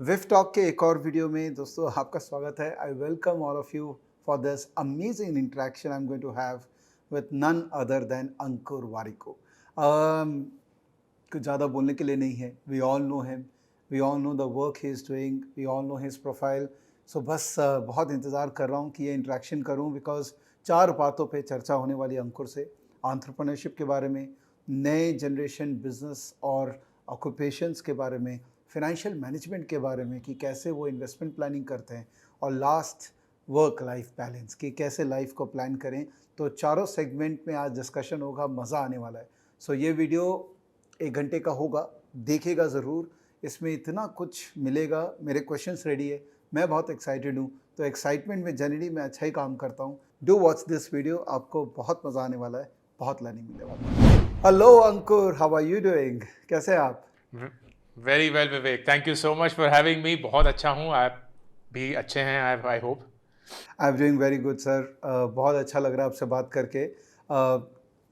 विफ talk के एक और वीडियो में दोस्तों आपका स्वागत है। I welcome all of you for this amazing interaction I am going to have with none other than Ankur Warikoo. कुछ ज़्यादा बोलने के लिए नहीं है। We all know him, we all know the work he is doing, we all know his profile. So बस बहुत इंतज़ार कर रहा हूँ कि ये इंटरेक्शन करूँ, बिकॉज चार बातों पे चर्चा होने वाली है अंकुर से। एंटरप्रेन्योरशिप के बारे में, नए जनरेशन बिजनेस और ऑक्यूपेशंस के बारे में, फाइनेंशियल मैनेजमेंट के बारे में कि कैसे वो इन्वेस्टमेंट प्लानिंग करते हैं, और लास्ट वर्क लाइफ बैलेंस कि कैसे लाइफ को प्लान करें। तो चारों सेगमेंट में आज डिस्कशन होगा, मज़ा आने वाला है। सो ये वीडियो 1 घंटे का होगा, देखिएगा ज़रूर। इसमें इतना कुछ मिलेगा। मेरे क्वेश्चंस रेडी है, मैं बहुत एक्साइटेड हूँ। तो एक्साइटमेंट में जनरली मैं अच्छा ही काम करता हूँ। डू वॉच दिस वीडियो, आपको बहुत मज़ा आने वाला है, बहुत लर्निंग मिलने वाला है। Hello Ankur, how are you doing? कैसे हैं आप? Very well Vivek, thank you so much for having me. बहुत अच्छा हूँ, आप भी अच्छे हैं I hope. I am doing very good sir. बहुत अच्छा लग रहा है आपसे बात करके।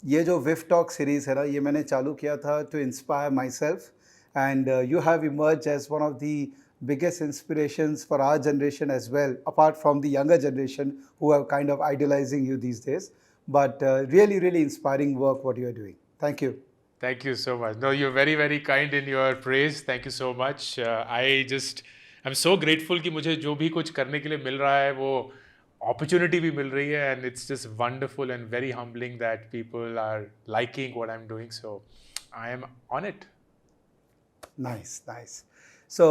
ये जो विफ टॉक सीरीज़ है ना, ये मैंने चालू किया था to inspire myself, and you have emerge as one of the biggest inspirations for our generation as well, apart from the younger generation who are kind of idolizing you these days. But really, really inspiring work what you are doing. Thank you. Thank you so much. No, you're very very kind in your praise, thank you so much. I am so grateful कि मुझे जो भी कुछ करने के लिए मिल रहा है वो अपॉर्चुनिटी भी मिल रही है, and it's just wonderful and very humbling that people are liking what I am doing, so I am on it. Nice nice. So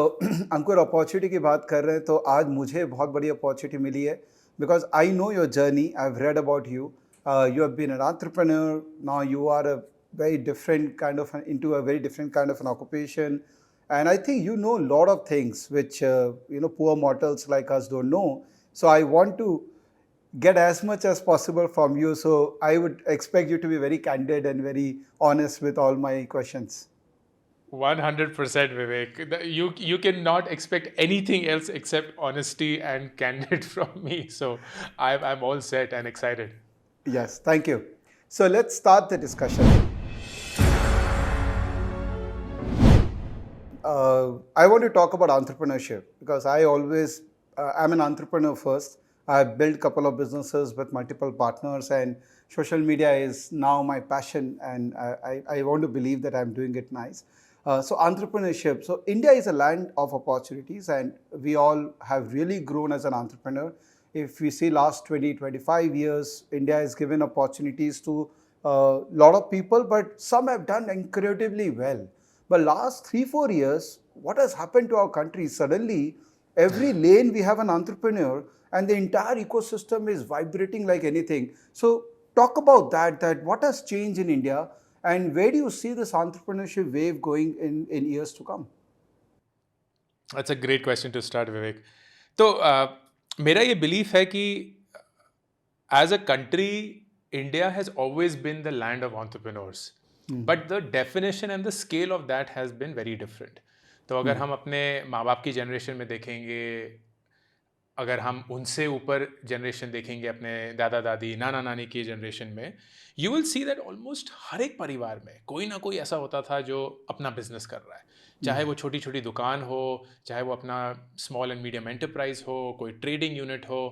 Ankur, opportunity की बात कर रहे हैं तो आज मुझे बहुत बड़ी अपॉर्चुनिटी मिली है, because I know your journey, I have read about you. You have been an entrepreneur, now you are a very different kind of into a very different kind of an occupation, and I think you know a lot of things which poor mortals like us don't know. So I want to get as much as possible from you, so I would expect you to be very candid and very honest with all my questions. 100% Vivek. You cannot expect anything else except honesty and candid from me. So I'm all set and excited. Yes, thank you. So let's start the discussion. I want to talk about entrepreneurship because I always, I'm an entrepreneur first. I've built a couple of businesses with multiple partners, and social media is now my passion, and I want to believe that I'm doing it nice. So entrepreneurship. So India is a land of opportunities, and we all have really grown as an entrepreneur. If we see last 20, 25 years, India has given opportunities to a lot of people, but some have done incredibly well. But last 3-4 years, what has happened to our country? Suddenly, every lane we have an entrepreneur, and the entire ecosystem is vibrating like anything. So talk about that. That what has changed in India, and where do you see this entrepreneurship wave going in years to come? That's a great question to start, Vivek. तो मेरा ये belief है कि as a country, India has always been the land of entrepreneurs. But the definition and the scale of that has been very different. तो अगर हम अपने माँ बाप की जनरेशन में देखेंगे, अगर हम उनसे ऊपर जनरेशन देखेंगे, अपने दादा दादी नाना नानी की जनरेशन में, you will see that almost हर एक परिवार में कोई ना कोई ऐसा होता था जो अपना बिजनेस कर रहा है, चाहे वो छोटी छोटी दुकान हो, चाहे वो अपना स्मॉल एंड मीडियम एंटरप्राइज हो, कोई ट्रेडिंग यूनिट हो.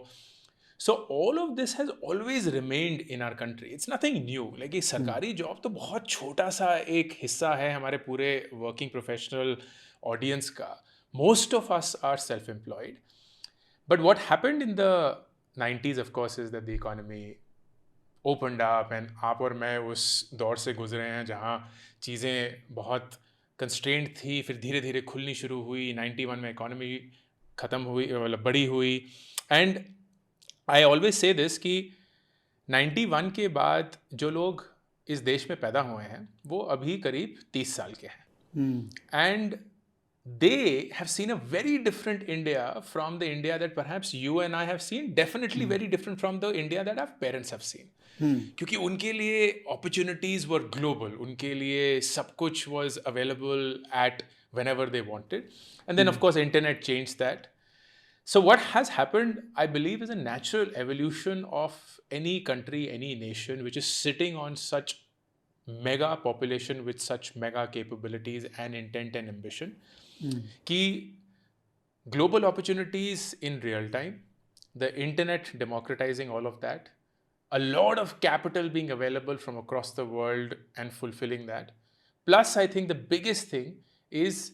So all of this has always remained in our country. It's nothing new. Like ये सरकारी जॉब तो बहुत छोटा सा एक हिस्सा है हमारे पूरे वर्किंग प्रोफेशनल ऑडियंस का. Most of us are self employed. But what happened in the 90s, of course, is that the economy opened up, and आप और मैं उस दौर से गुजरे हैं जहाँ चीज़ें बहुत कंस्ट्रेंट थी, फिर धीरे धीरे खुलनी शुरू हुई. 91 में इकोनॉमी ख़त्म हुई, मतलब बड़ी हुई. And I always say this कि 91 के बाद जो लोग इस देश में पैदा हुए हैं वो अभी करीब 30 साल के हैं. And they have seen a very different India from the India that perhaps you and I have seen, definitely very different from the India that our parents have seen. क्योंकि उनके लिए opportunities were global, उनके लिए सब कुछ was available at whenever they wanted, and then of course internet changed that. So what has happened, I believe, is a natural evolution of any country, any nation which is sitting on such mega population with such mega capabilities and intent and ambition, कि global opportunities in real time, the internet democratizing all of that, a lot of capital being available from across the world and fulfilling that. Plus, I think the biggest thing is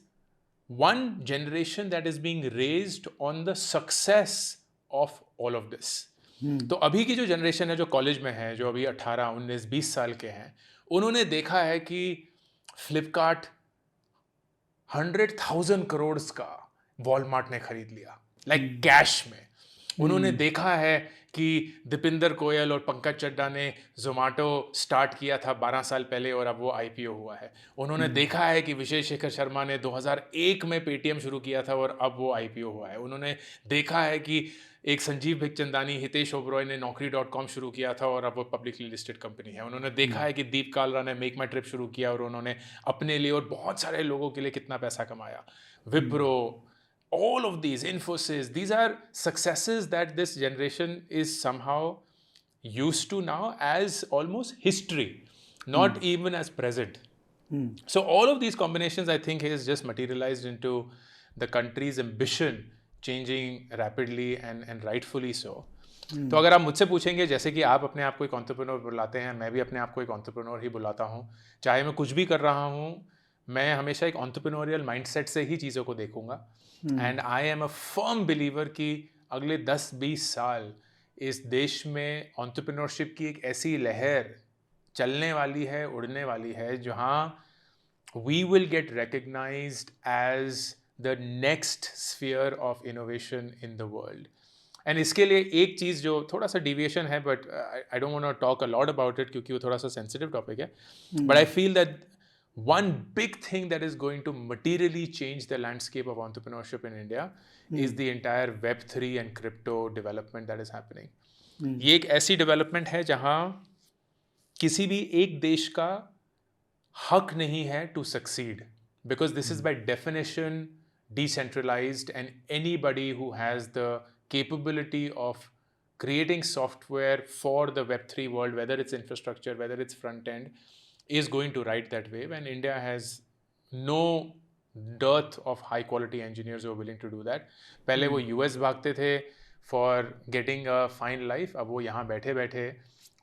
one generation that is being raised on the success of all of this. तो अभी की जो generation है जो college में है, जो अभी 18, 19, 20 साल के हैं, उन्होंने देखा है कि फ्लिपकार्ट 100,000 करोड़ का वॉलमार्ट ने खरीद लिया, लाइक कैश में. उन्होंने देखा है कि दीपिंदर गोयल और पंकज चड्डा ने जोमेटो स्टार्ट किया था 12 साल पहले और अब वो आईपीओ हुआ है. उन्होंने देखा है कि विजय शेखर शर्मा ने 2001 में पेटीएम शुरू किया था और अब वो आईपीओ हुआ है. उन्होंने देखा है कि एक संजीव भिकचंदानी, हितेश ओबरॉय ने Naukri.com शुरू किया था और अब वो पब्लिकली लिस्टेड कंपनी है. उन्होंने देखा है कि दीप कालरा ने मेक माई ट्रिप शुरू किया और उन्होंने अपने लिए और बहुत सारे लोगों के लिए कितना पैसा कमाया. Wipro, all of these, Infosys, these are successes that this generation is somehow used to now as almost history, not even as present. So all of these combinations, I think, is just materialized into the country's ambition changing rapidly and rightfully so. तो अगर आप मुझसे पूछेंगे, जैसे कि आप अपने आप को एक एंटरप्रेन्योर बुलाते हैं, मैं भी अपने आप को एक एंटरप्रेन्योर ही बुलाता हूँ. चाहे मैं कुछ भी कर रहा हूँ, मैं हमेशा एक एंटरप्रेन्योरियल माइंडसेट से ही चीज़ों को देखूंगा. And I am a firm believer कि अगले 10-20 साल इस देश में एंटरप्रेन्योरशिप की एक ऐसी लहर चलने वाली है, उड़ने वाली है, जहाँ we will get recognized as the next sphere of innovation in the world. And इसके लिए एक चीज़ जो थोड़ा सा डिविएशन है, but I don't want to talk a lot about it क्योंकि वो थोड़ा सा सेंसिटिव टॉपिक है, but I feel that one big thing that is going to materially change the landscape of entrepreneurship in India is the entire Web3 and crypto development that is happening. ये एक ऐसी development है जहाँ किसी भी एक देश का हक नहीं है to succeed, because this is by definition decentralized, and anybody who has the capability of creating software for the Web3 world, whether it's infrastructure, whether it's front end, is going to ride that wave. And India has no dearth of high quality engineers who are willing to do that. पहले वो US भागते थे for getting a fine life, अब वो यहाँ बैठे बैठे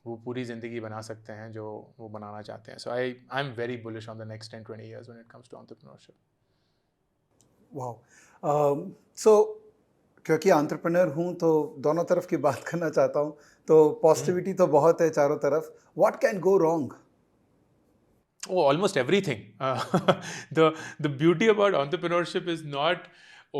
वो पूरी ज़िंदगी बना सकते हैं जो वो बनाना चाहते हैं. So I'm very bullish on the next 10-20 years when it comes to entrepreneurship. Wow. So क्योंकि एंटरप्रेन्योर हूँ तो दोनों तरफ की बात करना चाहता हूँ. तो पॉजिटिविटी तो बहुत है चारों तरफ. What can go wrong? Oh, almost everything. The beauty about entrepreneurship is not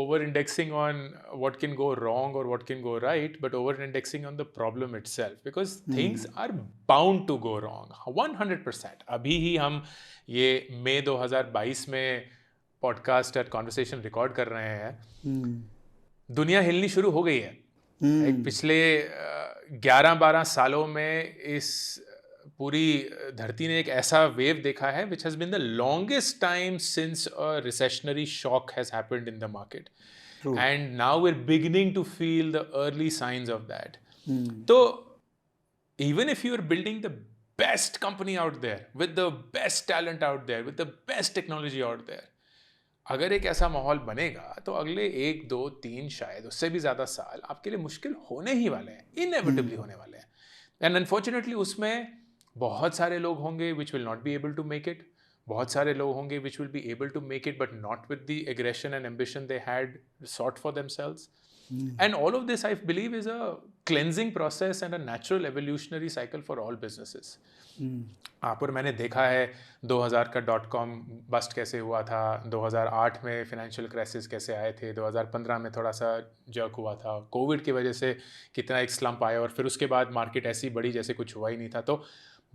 over-indexing on what can go wrong or what can go right, but over-indexing on the problem itself, because things are bound to go wrong. 100%. अभी ही हम ये मई 2022 में podcast और conversation record कर रहे हैं. दुनिया हिलनी शुरू हो गई है. पिछले 11-12 सालों में इस पूरी धरती ने एक ऐसा वेव देखा है which has been the longest time since a recessionary shock has happened in the market. True. And now we're beginning to feel the early signs of that. So even if you are building the best company out there with the best talent out there with the best technology out there, अगर एक ऐसा माहौल बनेगा तो अगले 1, 2, 3 शायद उससे भी ज़्यादा साल आपके लिए मुश्किल होने ही वाले हैं, inevitably होने वाले हैं. And unfortunately उसमें बहुत सारे लोग होंगे which will not be able to make it. बहुत सारे लोग होंगे which will be able to make it but not with the aggression and ambition they had sought for themselves. And all of this I believe is a cleansing process and a natural evolutionary cycle for all businesses. आप और मैंने देखा है 2000 का .com bast कैसे हुआ था, 2008 में फाइनेंशियल क्राइसिस कैसे आए थे, 2015 में थोड़ा सा जर्क हुआ था, कोविड की वजह से कितना एक स्लम्प आया और फिर उसके बाद मार्केट ऐसी बढ़ी जैसे कुछ हुआ ही नहीं था. तो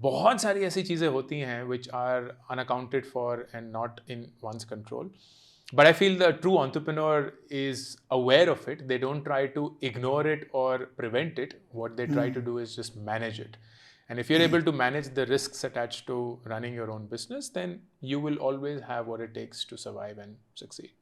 बहुत सारी ऐसी चीज़ें होती हैं which are unaccounted for and not in one's control. But I feel the true entrepreneur is aware of it. They don't try to ignore it or prevent it. What they try to do is just manage it. And if you're able to manage the risks attached to running your own business, then you will always have what it takes to survive and succeed.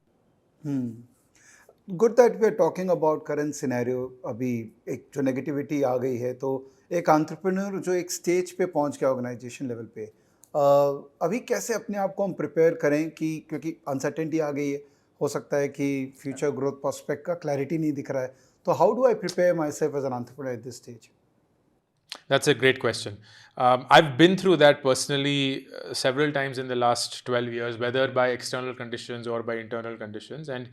Good that we are talking about current scenario. अभी एक जो negativity आ गई है, तो एक entrepreneur जो एक stage पे पहुंच गया ऑर्गेनाइजेशन लेवल पे, अभी कैसे अपने आप को हम प्रिपेयर करें कि क्योंकि अनसर्टेनिटी आ गई है, हो सकता है कि फ्यूचर ग्रोथ प्रोस्पेक्ट का क्लैरिटी नहीं दिख रहा है. तो how do I prepare myself as an entrepreneur at this stage? That's a great question. I've been through that personally several times in the last 12 years, whether by external conditions or by internal conditions. And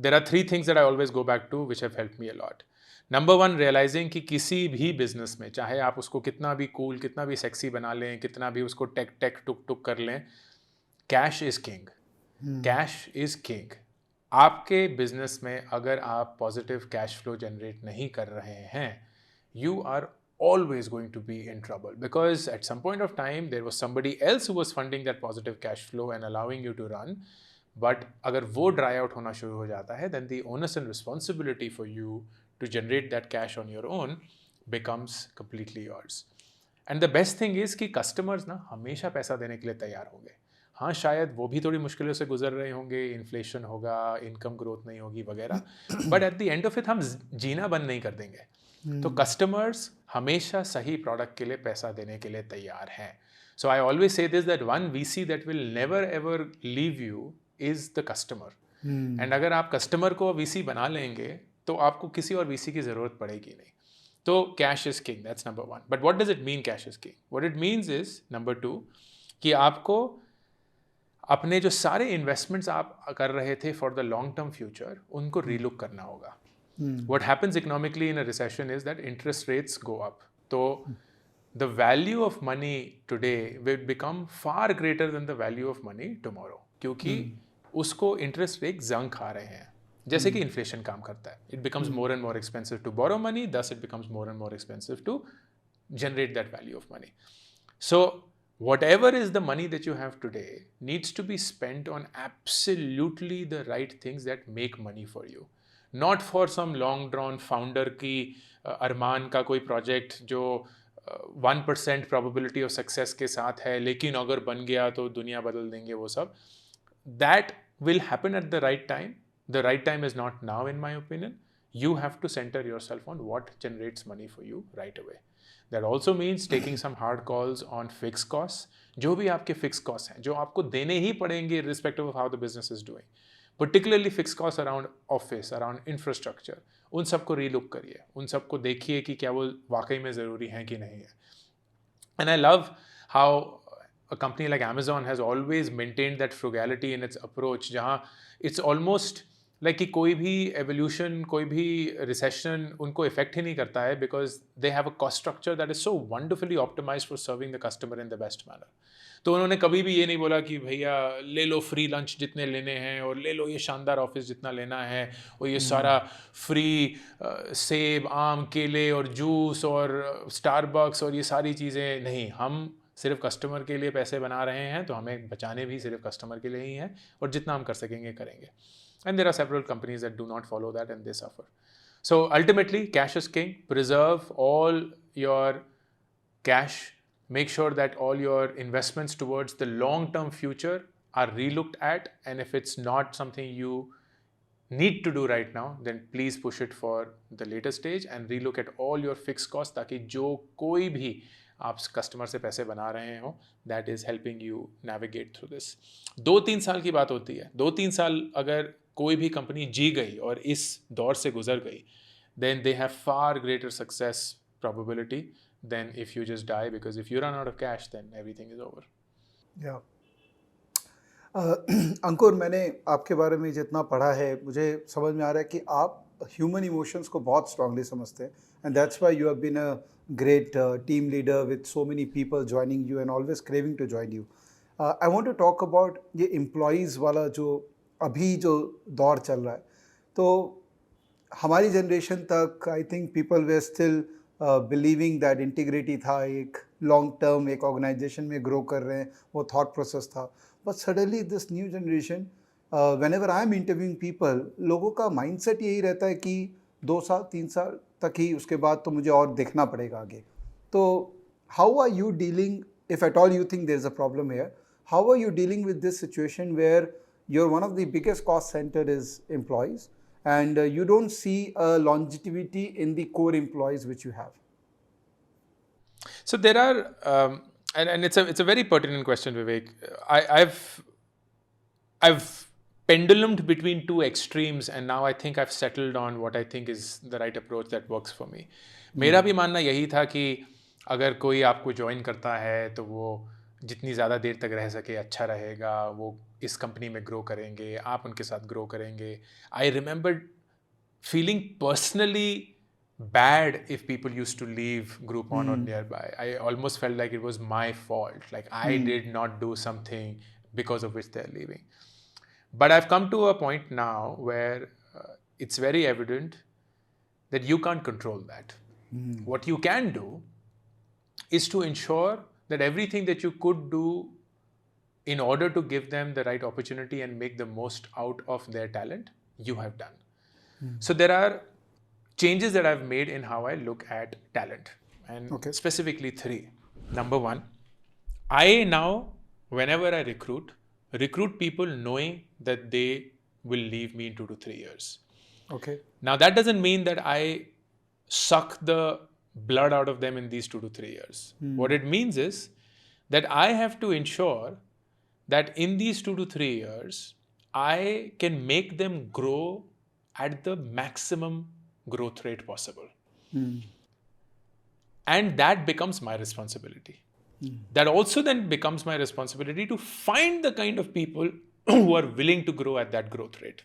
there are three things that I always go back to which have helped me a lot. Number one, realising कि किसी भी business में, चाहे आप उसको कितना भी cool, कितना भी सेक्सी बना लें, कितना भी उसको टेक टेक टुक टुक कर लें, cash is king. Cash is king. आपके बिजनेस में अगर आप पॉजिटिव कैश फ्लो जनरेट नहीं कर रहे हैं, you are always going to be in trouble, because at some point of time there was somebody else who was funding that positive cash flow and allowing you to run. But अगर वो dry out होना शुरू हो जाता है, then the onus and responsibility for you to generate that cash on your own becomes completely yours. And the best thing is कि customers ना हमेशा पैसा देने के लिए तैयार होंगे. हाँ, शायद वो भी थोड़ी मुश्किलों से गुजर रहे होंगे, इन्फ्लेशन होगा, इनकम ग्रोथ नहीं होगी वगैरह, but at the end of it हम जीना बंद नहीं कर देंगे. तो कस्टमर्स हमेशा सही प्रोडक्ट के लिए पैसा देने के लिए तैयार हैं. So I always say this, that one VC that will never ever leave you is the customer. And अगर आप कस्टमर को वीसी बना लेंगे तो आपको किसी और वीसी की ज़रूरत पड़ेगी नहीं. तो cash is king, that's number one. But what does it mean cash is king? What it means is, number two, कि आपको अपने जो सारे इन्वेस्टमेंट्स आप कर रहे थे for the long term future, उनको रीलुक करना होगा. What happens economically in a recession is that interest rates go up. So the value of money today will become far greater than the value of money tomorrow, क्योंकि उसको interest rate जंग खा रहे हैं, जैसे कि inflation काम करता है. It becomes more and more expensive to borrow money, thus it becomes more and more expensive to generate that value of money. So whatever is the money that you have today needs to be spent on absolutely the right things that make money for you. Not for some long drawn founder की अरमान का कोई project जो 1% probability of success के साथ है, लेकिन अगर बन गया तो दुनिया बदल देंगे वो सब. That will happen at the right time. The right time is not now in my opinion. You have to center yourself on what generates money for you right away. That also means taking some hard calls on fixed costs. जो भी आपके fixed costs हैं, जो आपको देने ही पड़ेंगे irrespective of how the business is doing. Particularly fixed costs around office, around infrastructure, उन सबको रीलुक करिए, उन सबको देखिए कि क्या वो वाकई में ज़रूरी हैं कि नहीं है. And I love how a company like Amazon has always maintained that frugality in its approach, जहाँ it's almost like कि कोई भी evolution, कोई भी recession उनको affect ही नहीं करता है, because they have a cost structure that is so wonderfully optimized for serving the customer in the best manner. तो उन्होंने कभी भी ये नहीं बोला कि भैया ले लो फ्री लंच जितने लेने हैं, और ले लो ये शानदार ऑफिस जितना लेना है, और ये सारा फ्री सेब, आम, केले और जूस और स्टारबक्स और ये सारी चीज़ें नहीं. हम सिर्फ कस्टमर के लिए पैसे बना रहे हैं, तो हमें बचाने भी सिर्फ कस्टमर के लिए ही हैं, और जितना हम कर सकेंगे करेंगे. And there are several companies that do not follow that and they suffer. So ultimately, cash is king. Preserve all your cash. Make sure that all your investments towards the long-term future are relooked at. And if it's not something you need to do right now, then please push it for the later stage and relook at all your fixed costs, ताकि जो कोई भी आप customer से पैसे बना रहे हो, that is helping you navigate through this. 2-3 साल की बात होती है. 2-3 साल अगर कोई भी कंपनी जी गई और इस दौर से गुजर गई, then they have far greater success probability than if you just die, because if you run out of cash, then everything is over. Yeah. अंकुर, मैंने आपके बारे में जितना पढ़ा है, मुझे समझ में आ रहा है कि आप ह्यूमन इमोशंस को बहुत स्ट्रांगली समझते हैं, and that's why you have been a great team leader with so many people joining you and always craving to join you. I want to talk about ये employees वाला जो अभी जो दौर चल रहा है. तो हमारी जनरेशन तक I think people way still believing that integrity था, एक लॉन्ग टर्म एक ऑर्गेनाइजेशन में ग्रो कर रहे हैं, वो थॉट प्रोसेस था. But suddenly this new generation, when ever I am interviewing people, लोगों का माइंडसेट यही रहता है कि 2 साल 3 साल तक ही, उसके बाद तो मुझे और देखना पड़ेगा आगे. तो how are you dealing, if at all you think there is a problem here, how are you dealing with this situation where you're one of the biggest cost center is employees, and you don't see a longevity in the core employees which you have? So there are, and it's a very pertinent question, Vivek. I've pendulumed between two extremes, and now I think I've settled on what I think is the right approach that works for me. मेरा भी मानना यही था कि अगर कोई आपको join करता है तो वो जितनी ज़्यादा देर तक रह सके अच्छा रहेगा, वो इस कंपनी में ग्रो करेंगे, आप उनके साथ ग्रो करेंगे. I remember feeling personally bad if people used to leave Groupon or nearby. I almost felt like it was my fault, like I did not do something because of which they're leaving. But I've come to a point now where it's very evident that you can't control that. What you can do is to ensure that everything that you could do in order to give them the right opportunity and make the most out of their talent, you have done. So there are changes that I've made in how I look at talent, and specifically 3. Number 1, I now, whenever I recruit people knowing that they will leave me in 2 to 3 years. Okay. Now that doesn't mean that I suck the blood out of them in these 2 to 3 years. What it means is that I have to ensure that in these 2 to 3 years, I can make them grow at the maximum growth rate possible. And that becomes my responsibility. That also then becomes my responsibility to find the kind of people who are willing to grow at that growth rate.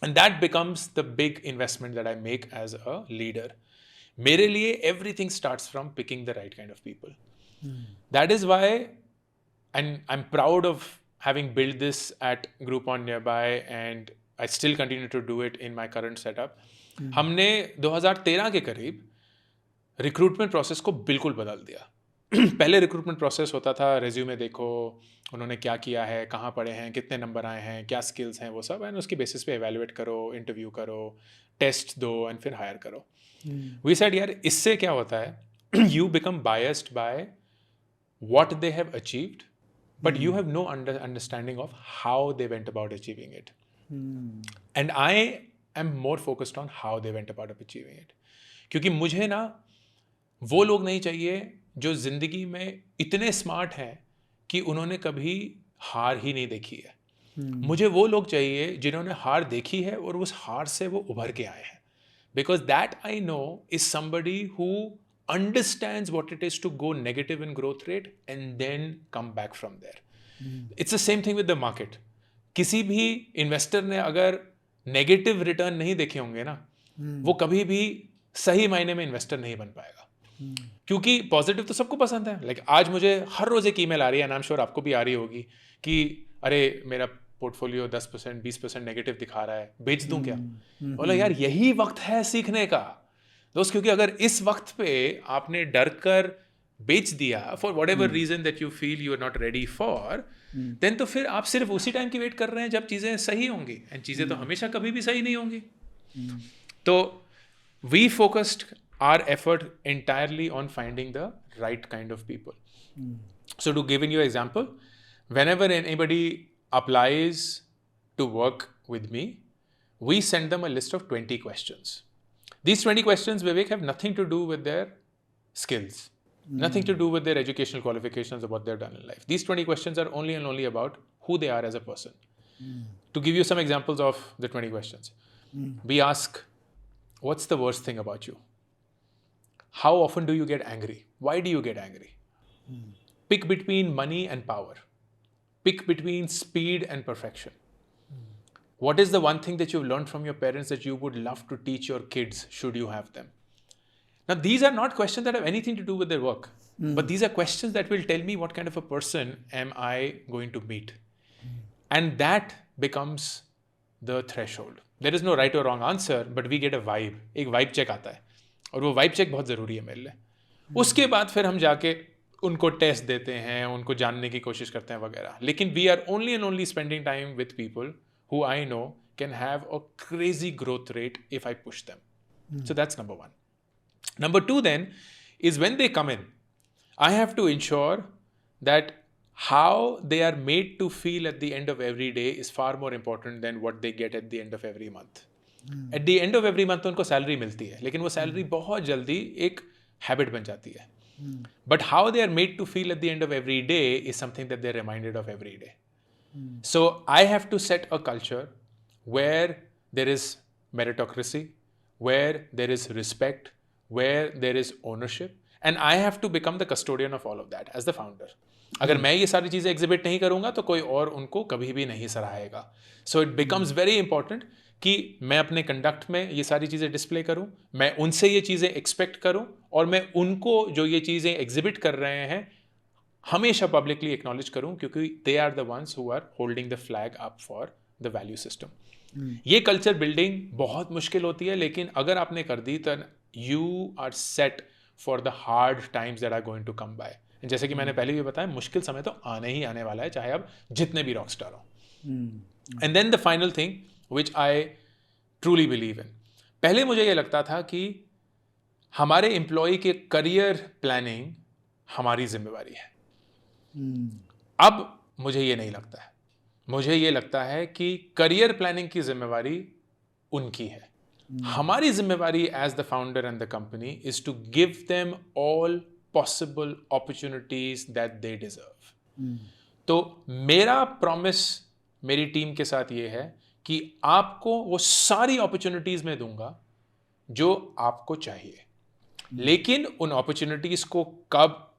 And that becomes the big investment that I make as a leader. मेरे लिए everything starts from picking the right kind of people. That is why, and I'm proud of having built this at Groupon Nearby, and I still continue to do it in my current setup. हमने 2013 के करीब recruitment process को बिल्कुल बदल दिया. पहले recruitment process होता था, रेज्यूमे देखो, उन्होंने क्या किया है, कहाँ पढ़े हैं, कितने नंबर आए हैं, क्या स्किल्स हैं, वो सब, एंड उसकी बेसिस पे एवेलुएट करो, इंटरव्यू करो, टेस्ट दो एंड फिर हायर करो. वी सेड यार इससे क्या होता है, you become biased by what they have achieved, but you have no understanding of how they went about achieving it. And I am more focused on how they went about achieving it. क्योंकि मुझे ना वो लोग नहीं चाहिए जो जिंदगी में इतने स्मार्ट हैं कि उन्होंने कभी हार ही नहीं देखी है. मुझे वो लोग चाहिए जिन्होंने हार देखी है और उस हार से वो उभर के आए हैं. Because that I know is somebody who understands what it is to go negative in growth rate and then come back from there. It's the same thing with the market. किसी भी इन्वेस्टर ने अगर negative return नहीं देखे होंगे ना, वो कभी भी सही मायने में इन्वेस्टर नहीं बन पाएगा. क्योंकि पॉजिटिव तो सबको पसंद है. लाइक आज मुझे हर रोज एक ईमेल आ रही है, एंड आई एम श्योर आपको भी आ रही होगी, कि अरे मेरा पोर्टफोलियो 10% 20% नेगेटिव दिखा रहा है, बेच दूं क्या? बोला यार यही वक्त है सीखने का दोस्त, क्योंकि अगर इस वक्त पे आपने डर कर बेच दिया for whatever reason that you feel you are not ready for, then तो फिर आप सिर्फ उसी टाइम की वेट कर रहे हैं जब चीज़ें सही होंगी, एंड चीज़ें तो हमेशा कभी भी सही नहीं होंगी. तो we focused our effort entirely on finding the right kind of people. So to give you an example, whenever anybody applies to work with me, we send them a list of 20 questions. These 20 questions, Vivek, have nothing to do with their skills, nothing to do with their educational qualifications or what they've done in life. These 20 questions are only and only about who they are as a person. To give you some examples of the 20 questions, we ask, what's the worst thing about you? How often do you get angry? Why do you get angry? Pick between money and power. Pick between speed and perfection. What is the one thing that you've learned from your parents that you would love to teach your kids should you have them? Now, these are not questions that have anything to do with their work, but these are questions that will tell me what kind of a person am I going to meet. And that becomes the threshold. There is no right or wrong answer, but we get a vibe. एक vibe check आता है, और वो vibe check बहुत ज़रूरी है मेरे लिए. उसके बाद फिर हम जाके उनको टेस्ट देते हैं, उनको जानने की कोशिश करते हैं वगैरह. लेकिन we are only and only spending time with people who I know can have a crazy growth rate if I push them. So that's number 1. Number 2 then is when they come in, I have to ensure that how they are made to feel at the end of every day is far more important than what they get at the end of every month. At the end of every month उनको salary मिलती है, लेकिन वो salary बहुत जल्दी एक habit बन जाती है. But how they are made to feel at the end of every day is something that they're reminded of every day. So I have to set a culture where there is meritocracy, where there is respect, where there is ownership, and I have to become the custodian of all of that as the founder. अगर मैं ये सारी चीज़ें exhibit नहीं करूँगा तो कोई और उनको कभी भी नहीं सराहेगा. So it becomes very important कि मैं अपने कंडक्ट में ये सारी चीज़ें डिस्प्ले करूँ, मैं उनसे ये चीज़ें एक्सपेक्ट करूँ, और मैं उनको जो ये चीज़ें एग्जिबिट कर रहे हैं हमेशा पब्लिकली एक्नॉलेज करूं, क्योंकि they are the ones who are holding the flag up for the value system. ये कल्चर बिल्डिंग बहुत मुश्किल होती है, लेकिन अगर आपने कर दी तो you are set for the hard times that are going to come by. जैसे कि मैंने पहले भी बताया, मुश्किल समय तो आने ही आने वाला है, चाहे आप जितने भी रॉकस्टार हो. And then the final thing which I truly believe in, पहले मुझे ये लगता था कि हमारे एम्प्लॉय के करियर प्लानिंग हमारी जिम्मेवारी है. अब मुझे ये नहीं लगता है. मुझे ये लगता है कि करियर प्लानिंग की जिम्मेवारी उनकी है. हमारी जिम्मेवारी as the founder and the company is to give them all possible opportunities that they deserve. तो मेरा प्रॉमिस मेरी टीम के साथ ये है कि आपको वो सारी अपॉर्चुनिटीज मैं दूंगा जो आपको चाहिए, लेकिन उन अपॉर्चुनिटीज को कब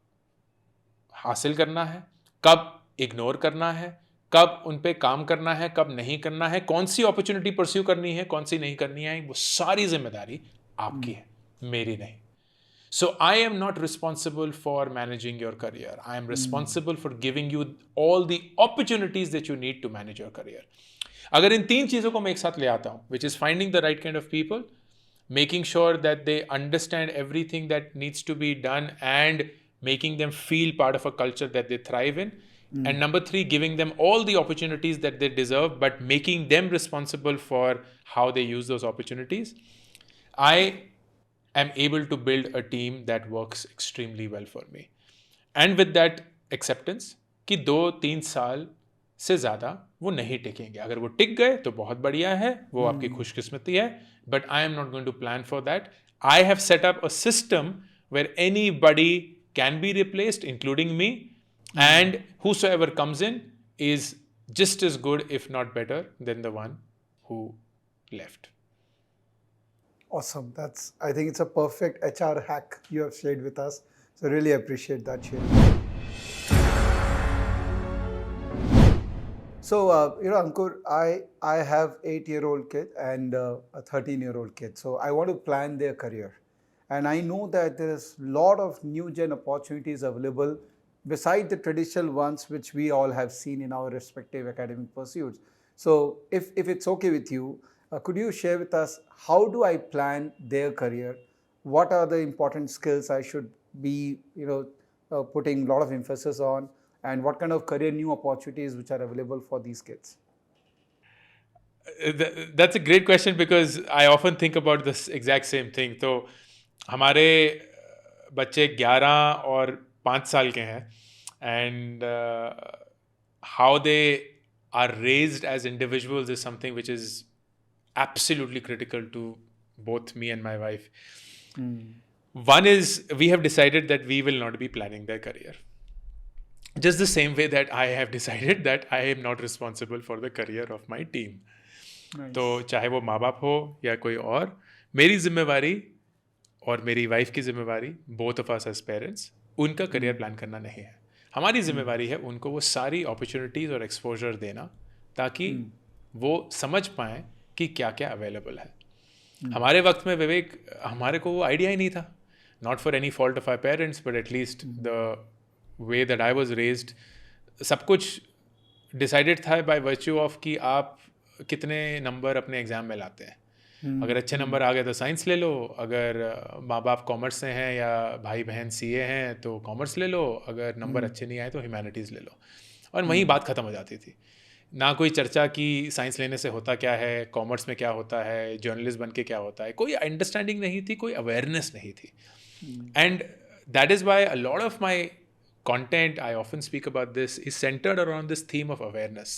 हासिल करना है, कब इग्नोर करना है, कब उन पे काम करना है, कब नहीं करना है, कौन सी अपॉर्चुनिटी परस्यू करनी है, कौन सी नहीं करनी है, वो सारी जिम्मेदारी आपकी है, मेरी नहीं. So I am not responsible for managing your career. I am responsible for giving you all the opportunities that you need to manage your career. अगर इन तीन चीज़ों को मैं एक साथ ले आता हूँ, which is finding the right kind of people, making sure that they understand everything that needs to be done, and making them feel part of a culture that they thrive in. And number 3, giving them all the opportunities that they deserve, but making them responsible for how they use those opportunities. I am able to build a team that works extremely well for me. And with that acceptance कि 2-3 साल से ज़्यादा वो नहीं टिकेंगे. अगर वो टिक गए तो बहुत बढ़िया है, वो आपकी खुशकिस्मती है, but I am not going to plan for that. I have set up a system where anybody can be replaced, including me, and whosoever comes in is just as good, if not better, than the one who left. Awesome. I think it's a perfect HR hack you have shared with us. So really appreciate that sharing. So, Ankur, I have 8-year-old kid and a 13-year-old kid. So I want to plan their career. And I know that there is a lot of new gen opportunities available beside the traditional ones which we all have seen in our respective academic pursuits. So if it's okay with you, could you share with us how do I plan their career? What are the important skills I should be, putting a lot of emphasis on, and what kind of career new opportunities which are available for these kids? That's a great question because I often think about this exact same thing. तो हमारे बच्चे 11 और 5 साल के हैं, and how they are raised as individuals is something which is absolutely critical to both me and my wife. One is we have decided that we will not be planning their career. Just the same way that I have decided that I am not responsible for the career of my team. Nice. तो चाहे वो माँ बाप हो या कोई और, मेरी जिम्मेवारी और मेरी वाइफ की जिम्मेवारी, both of us as parents, उनका करियर प्लान करना नहीं है. हमारी जिम्मेवारी है उनको वो सारी अपॉर्चुनिटीज़ और एक्सपोजर देना ताकि वो समझ पाएँ कि क्या क्या अवेलेबल है. हमारे वक्त में विवेक, हमारे को वो आइडिया ही नहीं था. Not for any fault of our parents, but at least the way that I was raised, सब कुछ डिसाइडेड था बाय वर्च्यू ऑफ कि आप कितने नंबर अपने एग्ज़ाम में लाते हैं. अगर अच्छे नंबर आ गए तो साइंस ले लो, अगर माँ बाप कॉमर्स से हैं या भाई बहन सीए हैं तो कॉमर्स ले लो, अगर नंबर अच्छे नहीं आए तो ह्यूमैनिटीज़ ले लो. और वहीं बात ख़त्म हो जाती थी. ना कोई चर्चा कि साइंस लेने से होता क्या है, कॉमर्स में क्या होता है, जर्नलिस्ट बन के क्या होता है. कोई अंडरस्टैंडिंग नहीं थी, कोई अवेयरनेस नहीं थी. And that is why a lot of my content, I often speak about this, is centered around this theme of awareness.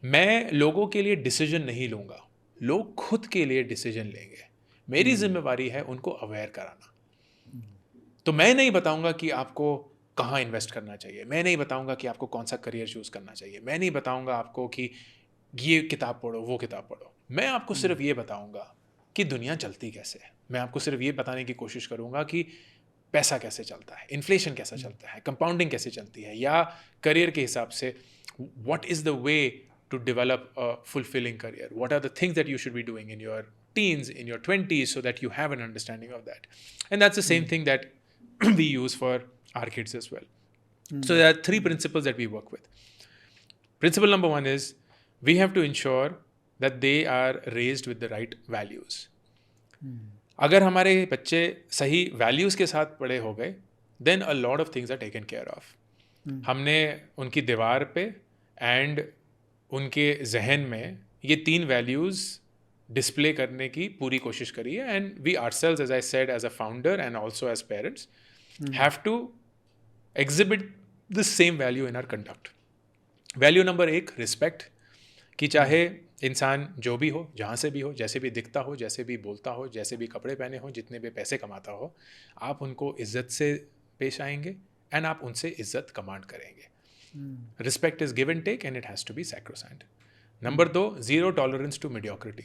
मैं लोगों के लिए डिसीजन नहीं लूँगा, लोग खुद के लिए डिसीजन लेंगे. मेरी जिम्मेवारी है उनको अवेयर कराना. तो मैं नहीं बताऊँगा कि आपको कहाँ इन्वेस्ट करना चाहिए, मैं नहीं बताऊंगा कि आपको कौन सा करियर चूज़ करना चाहिए, मैं नहीं बताऊंगा आपको कि ये किताब पढ़ो वो किताब पढ़ो, मैं आपको सिर्फ ये बताऊंगा कि दुनिया चलती कैसे है। मैं आपको सिर्फ ये बताने की कोशिश करूंगा कि पैसा कैसे चलता है, इन्फ्लेशन कैसा चलता है, कंपाउंडिंग कैसे चलती है, या करियर के हिसाब से what is the way to develop a fulfilling career. What are the things that you should be doing in your teens, in your 20s, so that you have an understanding of that. And that's the same thing that we use for our kids as well. So there are three principles that we work with. Principle number one is we have to ensure that they are raised with the right values. अगर हमारे बच्चे सही values के साथ बड़े हो गए, then a lot of things are taken care of. हमने उनकी दीवार पे एंड उनके जहन में ये 3 वैल्यूज़ डिस्प्ले करने की पूरी कोशिश करी है, and we ourselves, as I said, as a founder and also as parents have to exhibit the same value in our conduct. Value number 1, respect, कि चाहे इंसान जो भी हो, जहाँ से भी हो, जैसे भी दिखता हो, जैसे भी बोलता हो, जैसे भी कपड़े पहने हो, जितने भी पैसे कमाता हो, आप उनको इज्जत से पेश आएंगे एंड आप उनसे इज्जत कमांड करेंगे. Respect is give and take and it has to be sacrosanct. Number 2, zero tolerance to mediocrity.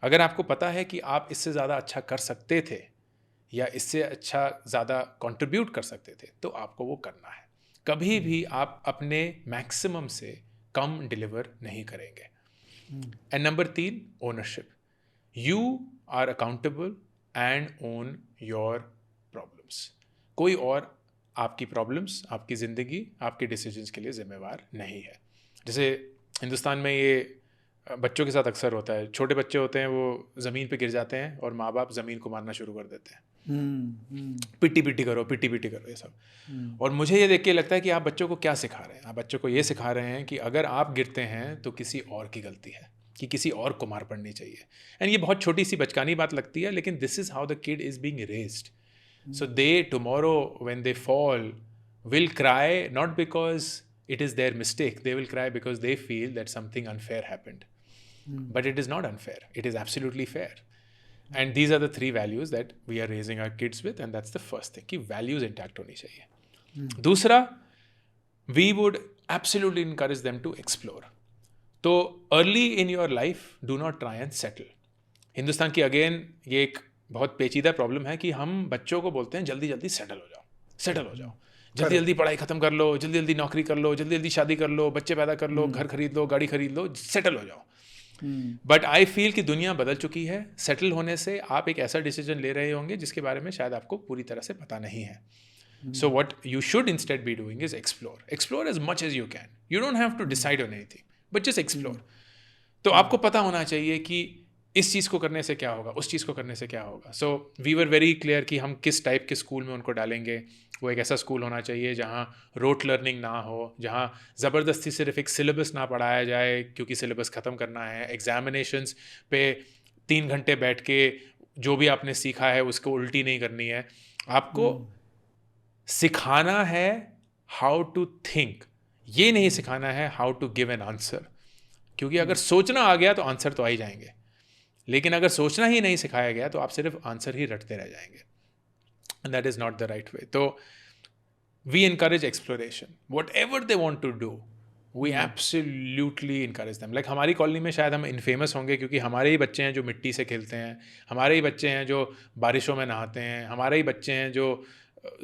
अगर आपको पता है कि आप इससे ज़्यादा अच्छा कर सकते थे या इससे अच्छा ज़्यादा कंट्रीब्यूट कर सकते थे, तो आपको वो करना है. कभी भी आप अपने मैक्सिमम से कम डिलीवर नहीं करेंगे. And number 3, ownership. You are accountable and own your problems. कोई और आपकी प्रॉब्लम्स, आपकी ज़िंदगी, आपके डिसीजंस के लिए ज़िम्मेवार नहीं है. जैसे हिंदुस्तान में ये बच्चों के साथ अक्सर होता है, छोटे बच्चे होते हैं, वो ज़मीन पे गिर जाते हैं और माँ बाप ज़मीन को मारना शुरू कर देते हैं. पिट्टी पिट्टी करो, पिट्टी पिट्टी करो, ये सब. और मुझे ये देख के लगता है कि आप बच्चों को क्या सिखा रहे हैं. आप बच्चों को ये सिखा रहे हैं कि अगर आप गिरते हैं तो किसी और की गलती है, कि किसी और को मार पड़नी चाहिए. एंड ये बहुत छोटी सी बचकानी बात लगती है, लेकिन this is how the kid is being raised. So they tomorrow when they fall will cry not because it is their mistake. They will cry because they feel that something unfair happened. But it is not unfair. It is absolutely fair. And these are the 3 values that we are raising our kids with, and that's the first thing, कि values intact होनी चाहिए. दूसरा, we would absolutely encourage them to explore. तो early in your life, do not try and settle. Hindustan की again ये एक बहुत पेचीदा प्रॉब्लम है कि हम बच्चों को बोलते हैं जल्दी जल्दी सेटल हो जाओ, सेटल हो जाओ, जल्दी जल्दी पढ़ाई ख़त्म कर लो, जल्दी जल्दी नौकरी कर लो, जल्दी जल्दी शादी कर लो, बच्चे पैदा कर लो, घर खरीद लो, गाड़ी खरीद लो, सेटल हो जाओ. बट आई फील कि दुनिया बदल चुकी है. सेटल होने से आप एक ऐसा डिसीजन ले रहे होंगे जिसके बारे में शायद आपको पूरी तरह से पता नहीं है. So what you should instead be doing is explore. Explore as much as you can. You don't have to decide on anything, but just explore. तो आपको पता होना चाहिए कि इस चीज़ को करने से क्या होगा, उस चीज़ को करने से क्या होगा. So we were very clear कि हम किस टाइप के स्कूल में उनको डालेंगे. वो एक ऐसा स्कूल होना चाहिए जहाँ रोट लर्निंग ना हो, जहाँ ज़बरदस्ती सिर्फ एक सिलेबस ना पढ़ाया जाए क्योंकि सिलेबस ख़त्म करना है. एग्जामिनेशंस पे 3 घंटे बैठ के जो भी आपने सीखा है उसको उल्टी नहीं करनी है. आपको सिखाना है हाउ टू थिंक, ये नहीं सिखाना है how to give an answer. क्योंकि अगर सोचना आ गया तो आंसर तो आ ही जाएंगे, लेकिन अगर सोचना ही नहीं सिखाया गया तो आप सिर्फ आंसर ही रटते रह जाएंगे. And that is not the right way. तो we encourage exploration. Whatever they want to do, we absolutely encourage them. Like हमारी कॉलोनी में शायद हम इनफेमस होंगे क्योंकि हमारे ही बच्चे हैं जो मिट्टी से खेलते हैं, हमारे ही बच्चे हैं जो बारिशों में नहाते हैं, हमारे ही बच्चे हैं जो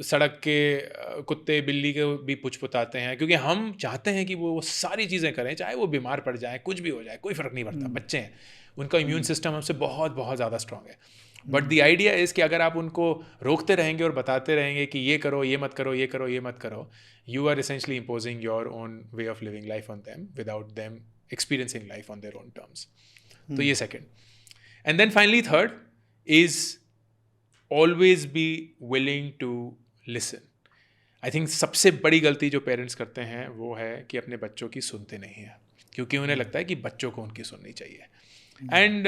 सड़क के कुत्ते बिल्ली के भी पुछपुताते हैं, क्योंकि हम चाहते हैं कि वो सारी चीज़ें करें, चाहे वो बीमार पड़ जाए, कुछ भी हो जाए, कोई फ़र्क नहीं पड़ता. बच्चे हैं, उनका इम्यून सिस्टम हमसे बहुत बहुत ज़्यादा स्ट्रांग है. बट द आइडिया इज़ कि अगर आप उनको रोकते रहेंगे और बताते रहेंगे कि ये करो, ये मत करो, ये करो, ये मत करो, you are essentially imposing your own way of living life on them without them experiencing life on their own terms. तो ये second. And then finally third is always be willing to listen. I think सबसे बड़ी गलती जो parents करते हैं वो है कि अपने बच्चों की सुनते नहीं हैं, क्योंकि उन्हें लगता है कि बच्चों को उनकी सुननी चाहिए. And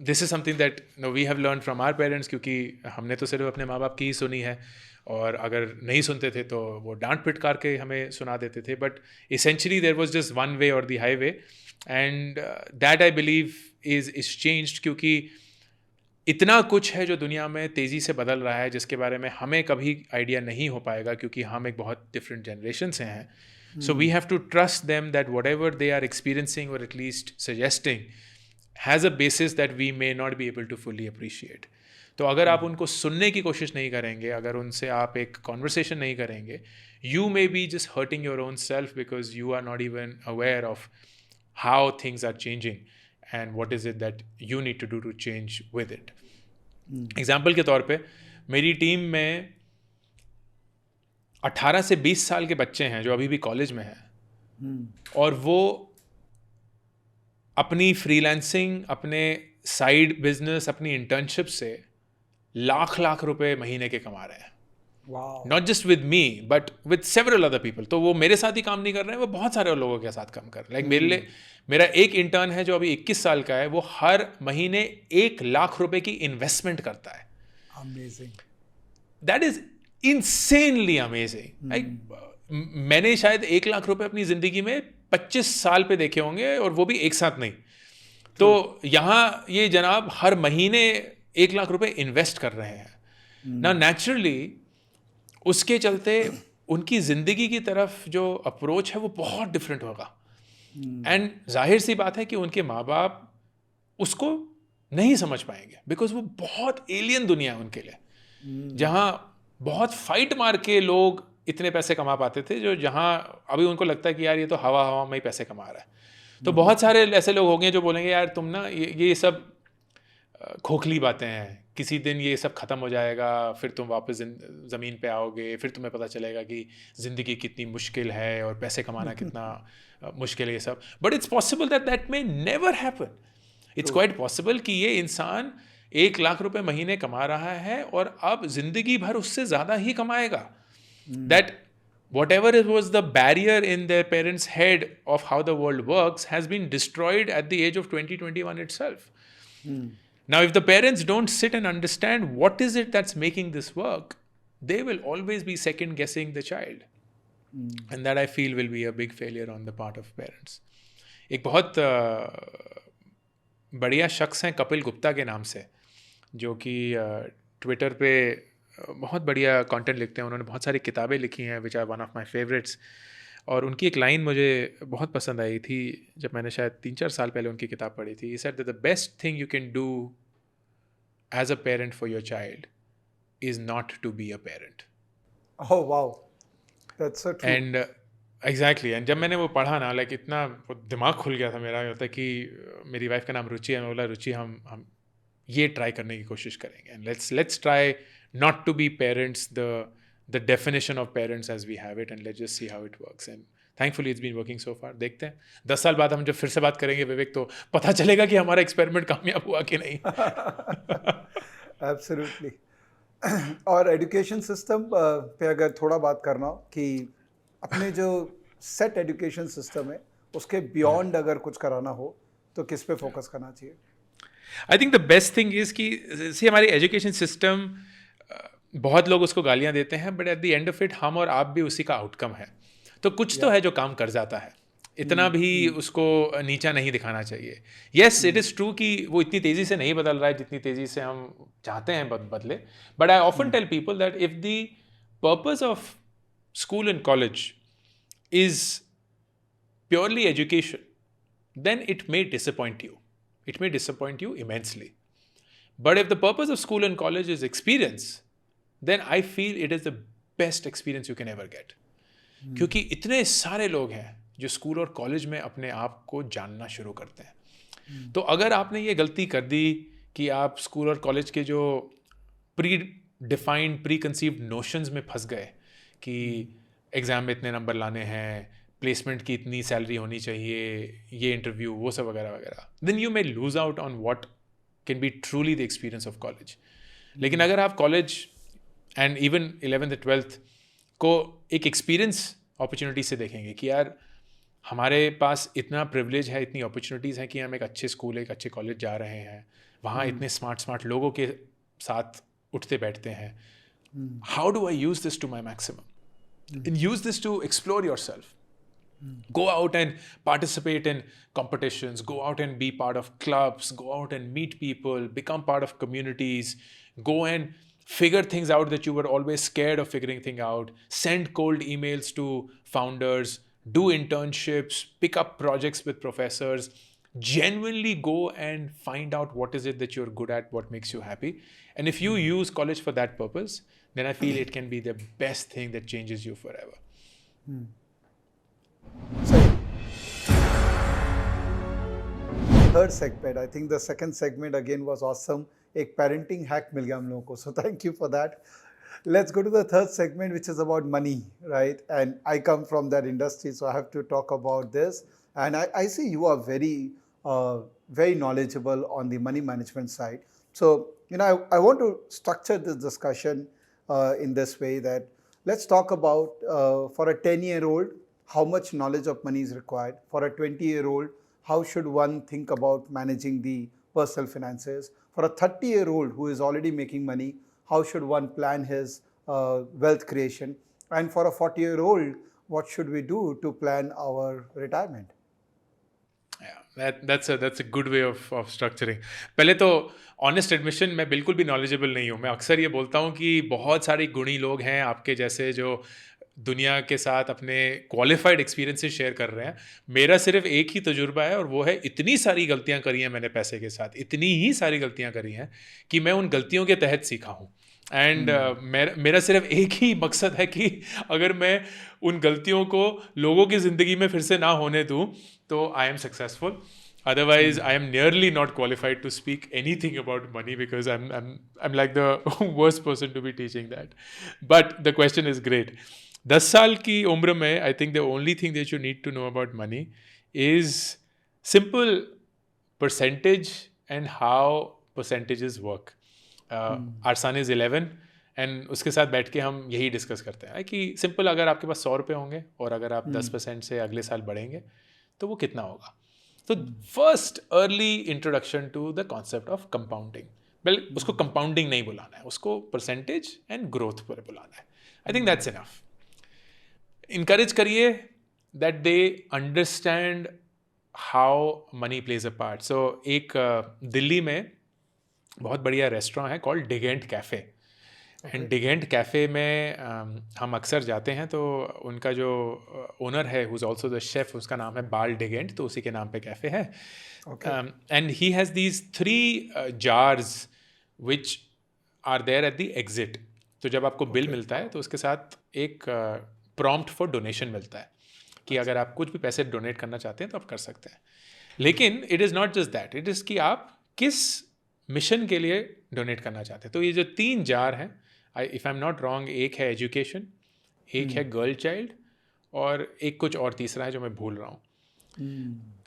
this is something that we have learn from our parents, क्योंकि हमने तो सिर्फ अपने माँ बाप की ही सुनी है, और अगर नहीं सुनते थे तो वो डांट पिटकार के हमें सुना देते थे. But essentially there was just one way or the highway, and that I believe is changed. क्योंकि इतना कुछ है जो दुनिया में तेज़ी से बदल रहा है जिसके बारे में हमें कभी आइडिया नहीं हो पाएगा, क्योंकि हम एक बहुत डिफरेंट जनरेशन से हैं. So we have to trust them that whatever they are experiencing or at least suggesting has a basis that we may not be able to fully appreciate. तो अगर आप उनको सुनने की कोशिश नहीं करेंगे, अगर उनसे आप एक कॉन्वर्सेशन नहीं करेंगे, you may be just hurting your own self because you are not even aware of how things are changing and what is it that you need to do to change with it. Example के तौर पे मेरी team में 18 से 20 साल के बच्चे हैं जो अभी भी कॉलेज में हैं, और वो अपनी फ्रीलांसिंग, अपने साइड बिजनेस, अपनी इंटर्नशिप से लाख रुपए महीने के कमा रहे हैं. Not just with me but with several other people. तो वो मेरे साथ ही काम नहीं कर रहे हैं, वो बहुत सारे लोगों के साथ काम कर रहे हैं. मेरे लिए मेरा एक इंटर्न है जो अभी 21 साल का है, वो हर महीने 1 लाख रुपए की इन्वेस्टमेंट करता है. Amazing. That is insanely amazing. मैंने शायद 1 लाख रुपए अपनी जिंदगी में 25 साल पे देखे होंगे, और वो भी एक साथ नहीं. तो यहाँ ये जनाब हर महीने 1 लाख रुपए इन्वेस्ट कर रहे हैं. ना नेचुरली उसके चलते उनकी ज़िंदगी की तरफ जो अप्रोच है वो बहुत डिफरेंट होगा. एंड जाहिर सी बात है कि उनके माँ बाप उसको नहीं समझ पाएंगे, बिकॉज वो बहुत एलियन दुनिया है उनके लिए, जहाँ बहुत फाइट मार के लोग इतने पैसे कमा पाते थे, जो जहाँ अभी उनको लगता है कि यार ये तो हवा में ही पैसे कमा रहा है. तो बहुत सारे ऐसे लोग होंगे जो बोलेंगे यार तुम ना ये सब खोखली बातें हैं, किसी दिन ये सब ख़त्म हो जाएगा, फिर तुम वापस ज़मीन पे आओगे, फिर तुम्हें पता चलेगा कि ज़िंदगी कितनी मुश्किल है और पैसे कमाना कितना मुश्किल है ये सब. But it's possible that may never happen. It's quite possible कि ये इंसान 1 लाख रुपए महीने कमा रहा है और अब ज़िंदगी भर उससे ज़्यादा ही कमाएगा. That whatever it was the barrier in their parents' head of how the world works has been destroyed at the age of 20-21 itself. Now, if the parents don't sit and understand what is it that's making this work, they will always be second guessing the child. And that I feel will be a big failure on the part of parents. एक बहुत बढ़िया शख्स हैं कपिल गुप्ता के नाम से, जो कि ट्विटर पे बहुत बढ़िया कंटेंट लिखते हैं. उन्होंने बहुत सारी किताबें लिखी हैं which are one of my favourites. और उनकी एक लाइन मुझे बहुत पसंद आई थी जब मैंने शायद 3-4 साल पहले उनकी किताब पढ़ी थी. He said that the best thing you can do as a parent for your child is not to be a parent. Oh wow, that's so true. And exactly. And जब मैंने वो पढ़ा ना, लाइक इतना दिमाग खुल गया था मेरा. होता है कि मेरी वाइफ का नाम रुचि है, मैं बोला रुचि हम ये ट्राई करने की कोशिश करेंगे. And let's try not to be parents the definition of parents as we have it, and let's just see how it works. And thankfully it's been working so far. देखते हैं 10 साल बाद हम जब फिर से बात करेंगे विवेक, तो पता चलेगा कि हमारा एक्सपेरिमेंट कामयाब हुआ कि नहीं. एब्सोल्युटली. और एजुकेशन सिस्टम पे अगर थोड़ा बात करना हो कि अपने जो सेट एजुकेशन सिस्टम है उसके बियॉन्ड अगर कुछ कराना हो तो किस पे फोकस करना चाहिए? I think the best thing is कि हमारी एजुकेशन सिस्टम, बहुत लोग उसको गालियाँ देते हैं, but at the end of it हम और आप भी उसी का आउटकम है. तो कुछ तो है जो काम कर जाता है, इतना भी उसको नीचा नहीं दिखाना चाहिए. येस, इट इज़ ट्रू कि वो इतनी तेज़ी से नहीं बदल रहा है जितनी तेज़ी से हम चाहते हैं बदले. But I often tell people that if the purpose of school and college is purely education, then it may disappoint you. It may disappoint you immensely. But if the purpose of school and college is experience, then I feel it is the best experience you can ever get. क्योंकि इतने सारे लोग हैं जो school और college में अपने आप को जानना शुरू करते हैं. तो अगर आपने ये गलती कर दी कि आप स्कूल और कॉलेज के जो pre defined pre conceived notions में फंस गए कि एग्ज़ाम में इतने नंबर लाने हैं, प्लेसमेंट की इतनी सैलरी होनी चाहिए, ये इंटरव्यू, वो सब वगैरह वगैरह, then you may lose out on what can be truly the experience of college. लेकिन अगर आप college and even 11th 12th को एक एक्सपीरियंस अपॉर्चुनिटी से देखेंगे कि यार हमारे पास इतना प्रिविलेज है, इतनी अपॉर्चुनिटीज़ हैं कि हम एक अच्छे स्कूल, एक अच्छे कॉलेज जा रहे हैं, वहाँ इतने स्मार्ट लोगों के साथ उठते बैठते हैं. How do I use this to my maximum? Use this to explore yourself. Go out and participate in competitions, go out and be part of clubs, go out and meet people, become part of communities, go and figure things out that you were always scared of figuring things out, send cold emails to founders, do internships, pick up projects with professors, genuinely go and find out what is it that you're good at, what makes you happy. And if you use college for that purpose, then I feel it can be the best thing that changes you forever. So, third segment, I think the second segment again was awesome. एक parenting hack मिल गया हम लोगों को. So thank you for that. Let's go to the third segment, which is about money, right? And I come from that industry, so I have to talk about this. And I see you are very knowledgeable on the money management side. So, I want to structure this discussion in this way that let's talk about for a 10-year-old, how much knowledge of money is required. For a 20-year-old, how should one think about managing the personal finances? For a 30-year-old who is already making money, how should one plan his wealth creation? And for a 40-year-old, what should we do to plan our retirement? Yeah, that's a good way of structuring. पहले तो honest admission, मैं बिल्कुल भी knowledgeable नहीं हूँ. मैं अक्सर ये बोलता हूँ कि बहुत सारे गुणी लोग हैं आपके जैसे जो दुनिया के साथ अपने क्वालिफाइड एक्सपीरियंसेस शेयर कर रहे हैं. मेरा सिर्फ एक ही तजुर्बा है और वो है इतनी सारी गलतियां करी हैं मैंने पैसे के साथ, इतनी ही सारी गलतियां करी हैं कि मैं उन गलतियों के तहत सीखा हूँ. एंड मेरा सिर्फ एक ही मकसद है कि अगर मैं उन गलतियों को लोगों की ज़िंदगी में फिर से ना होने दूँ तो I am successful. Otherwise, I am nearly not qualified to speak anything about money because I'm like the worst person to be teaching that. But the question is great. 10 साल की उम्र में I think the only thing that you need to know about money is simple percentage and how percentages work. Our son is 11 and उसके साथ बैठ के हम यही डिस्कस करते हैं कि सिंपल, अगर आपके पास 100 रुपये होंगे और अगर आप 10% से अगले साल बढ़ेंगे तो वो कितना होगा. तो first early introduction to the concept of compounding. Well, उसको कंपाउंडिंग नहीं बुलाना है, उसको परसेंटेज एंड ग्रोथ पर बुलाना है. I think that's enough. Encourage करिए that they understand how money plays a part. So एक दिल्ली में बहुत बढ़िया रेस्टोरेंट है called Diggin cafe. And Diggin cafe में हम अक्सर जाते हैं. तो उनका जो ओनर है who is also the chef, उसका नाम है बाल डिगेंट, तो उसी के नाम पे कैफ़े है. And he has these 3 jars which are there at the exit. तो जब आपको बिल मिलता है तो उसके साथ एक प्रॉम्प्ट फॉर डोनेशन मिलता है कि अगर आप कुछ भी पैसे डोनेट करना चाहते हैं तो आप कर सकते हैं. लेकिन it is not just that, it is कि आप किस मिशन के लिए डोनेट करना चाहते हैं. तो ये जो 3 जार हैं, if I am not wrong, एक है एजुकेशन, एक है गर्ल चाइल्ड और एक कुछ और तीसरा है जो मैं भूल रहा हूँ.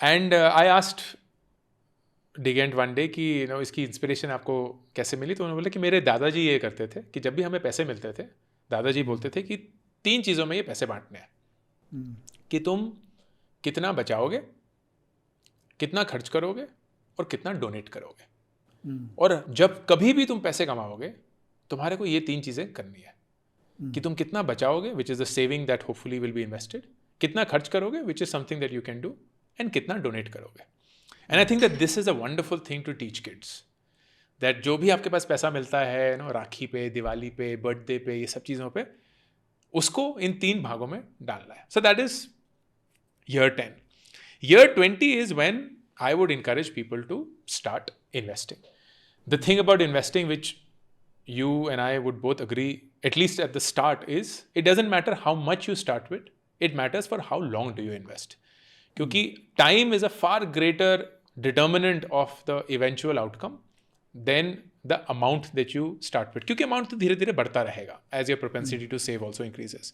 And I asked Diggin one day कि इसकी इंस्पिरेशन आपको कैसे मिली. तो उन्होंने बोला कि मेरे दादाजी ये करते थे कि जब भी हमें पैसे मिलते थे, दादाजी बोलते थे कि 3 चीज़ों में ये पैसे बांटने हैं कि तुम कितना बचाओगे, कितना खर्च करोगे और कितना डोनेट करोगे. और जब कभी भी तुम पैसे कमाओगे तुम्हारे को ये 3 चीज़ें करनी है कि तुम कितना बचाओगे, which is the saving that hopefully will be invested, कितना खर्च करोगे, which is something that you can do, and कितना डोनेट करोगे. And I think that this is a wonderful thing to teach kids, that जो भी आपके पास पैसा मिलता है राखी पे, दिवाली पे, बर्थडे पे, ये सब चीज़ों पे, उसको इन 3 भागों में डालना है. So that is year 10. Year 20 is when I would encourage people to start investing. The thing about investing, which you and I would both agree, at least at the start, is it doesn't matter how much you start with, it matters for how long do you invest. क्योंकि time is a far greater determinant of the eventual outcome than the amount that you start with. क्योंकि amount तो धीरे धीरे बढ़ता रहेगा as your propensity to save also increases.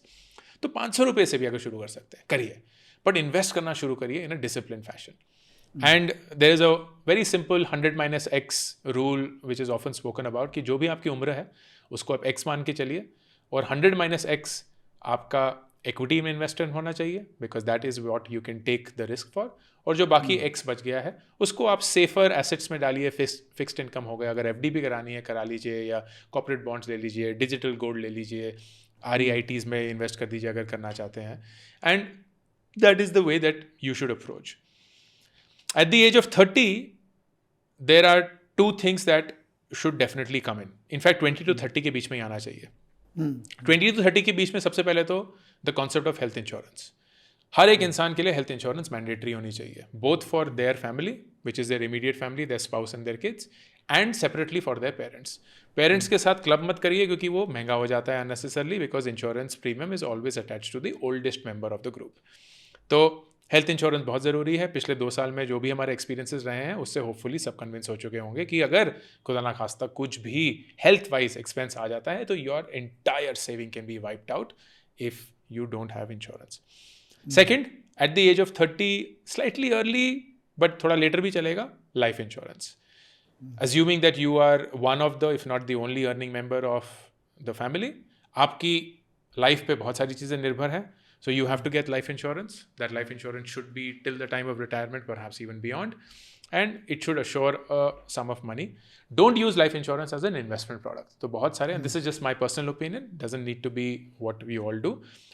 तो 500 रुपये से भी अगर शुरू कर सकते हैं, करिए, बट इन्वेस्ट करना शुरू करिए in a discipline fashion. And there is a very simple 100-x rule which is often spoken about कि जो भी आपकी उम्र है उसको आप x मान के चलिए, और 100-x आपका इक्विटी में इन्वेस्टमेंट होना चाहिए because that is what you can take the risk for. और जो बाकी x बच गया है उसको आप सेफर एसेट्स में डालिए. फिक्स्ड इनकम हो गया, अगर FD भी करानी है करा लीजिए, या कॉर्पोरेट बॉन्ड्स ले लीजिए, डिजिटल गोल्ड ले लीजिए, REITs में इन्वेस्ट कर दीजिए अगर करना चाहते हैं. And that is the way that you should approach. At the age of 30, there are two things that should definitely come in. In fact, 20 to 30 के बीच में ही आना चाहिए. 20 to 30 के बीच में सबसे पहले तो the concept of health insurance. हर एक इंसान के लिए हेल्थ इंश्योरेंस मैंडेटरी होनी चाहिए, both for their family which is their immediate family, their spouse and their kids, and separately for their parents. Parents के साथ क्लब मत करिए क्योंकि वो महंगा हो जाता है unnecessarily, because insurance premium is always attach to the oldest member of the group. तो हेल्थ इंश्योरेंस बहुत ज़रूरी है. पिछले 2 साल में जो भी हमारे एक्सपीरियंसेस रहे हैं उससे होपफुली सब कन्विंस हो चुके होंगे कि अगर खुदा ना खास्ता कुछ भी हेल्थ वाइज एक्सपेंस आ जाता है तो your entire saving can be wiped out if you don't have insurance. Second, at the age of 30, slightly early, but थोड़ा later भी चलेगा, life insurance. Assuming that you are one of the, if not the only earning member of the family, आपकी life पे बहुत सारी चीज़ें निर्भर हैं. So you have to get life insurance. That life insurance should be till the time of retirement, perhaps even beyond. And it should assure a sum of money. Don't use life insurance as an investment product. तो बहुत सारे, and this is just my personal opinion, doesn't need to be what we all do.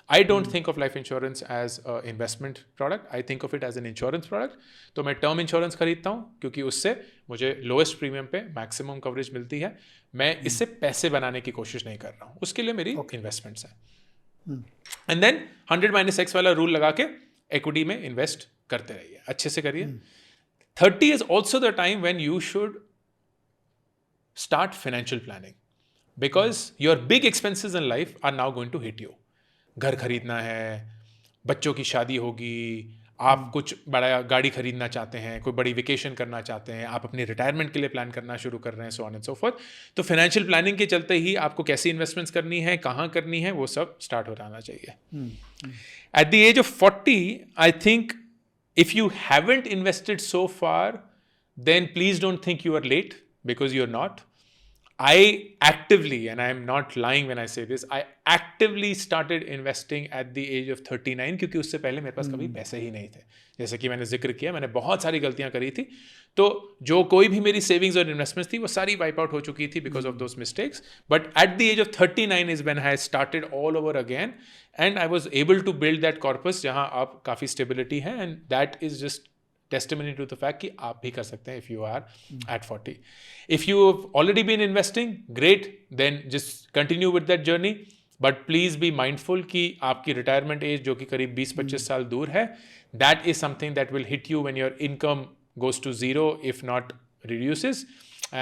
I don't think of life insurance as an investment product. I think of it as an insurance product. तो मैं term insurance खरीदता हूँ क्योंकि उससे मुझे lowest premium पे maximum coverage मिलती है. मैं इससे पैसे बनाने की कोशिश नहीं कर रहा हूँ, उसके लिए मेरी investments हैं. And then 100-X वाला रूल लगा के equity में invest करते रहिए, अच्छे से करिए. 30 is also the time when you should start financial planning, because your big expenses in life are now going to hit you. घर खरीदना है, बच्चों की शादी होगी, आप कुछ बड़ा गाड़ी खरीदना चाहते हैं, कोई बड़ी वेकेशन करना चाहते हैं, आप अपनी रिटायरमेंट के लिए प्लान करना शुरू कर रहे हैं, so on and so fourth. तो फाइनेंशियल प्लानिंग के चलते ही आपको कैसी इन्वेस्टमेंट्स करनी है, कहाँ करनी है, वो सब स्टार्ट हो जाना चाहिए. At the age of 40, I think if you haven't invested so far, then please don't think you are late, because you're not. I actively, and I am not lying when I say this, I actively started investing at the age of 39 क्योंकि उससे पहले मेरे पास कभी पैसे ही नहीं थे. जैसे कि मैंने जिक्र किया, मैंने बहुत सारी गलतियां करी थी, तो जो कोई भी मेरी सेविंग्स और इन्वेस्टमेंट्स थी वो सारी वाइप आउट हो चुकी थी because of those mistakes. But at the age of 39 is when I started all over again, and I was able to build that corpus जहां आप काफ़ी स्टेबिलिटी है, and that is just testimony to the fact कि आप भी कर सकते हैं if you are at 40. If you have already been investing, great, then just continue with that journey. But please be mindful कि आपकी retirement age जो कि करीब 20-25 साल दूर है, that is something that will hit you when your income goes to zero, if not reduces.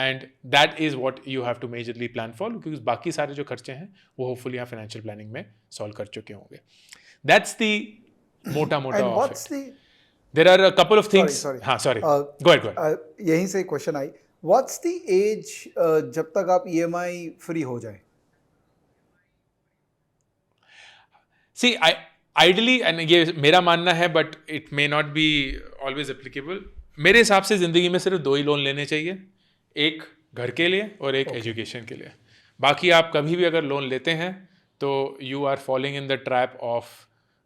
And that is what you have to majorly plan for, क्योंकि बाकी सारे जो खर्चे हैं वो hopefully आप financial planning में solve कर चुके होंगे. That's the मोटा of it. There are a couple of things. Sorry. Sorry. Go ahead. यहीं से question I, What's the age जब तक आप EMI फ्री हो जाए? See, ideally, and ये मेरा मानना है, but it may not be always applicable. मेरे हिसाब से ज़िंदगी में सिर्फ 2 ही लोन लेने चाहिए, एक घर के लिए और एक एजुकेशन के लिए. बाकी आप कभी भी अगर लोन लेते हैं तो you are falling in the trap of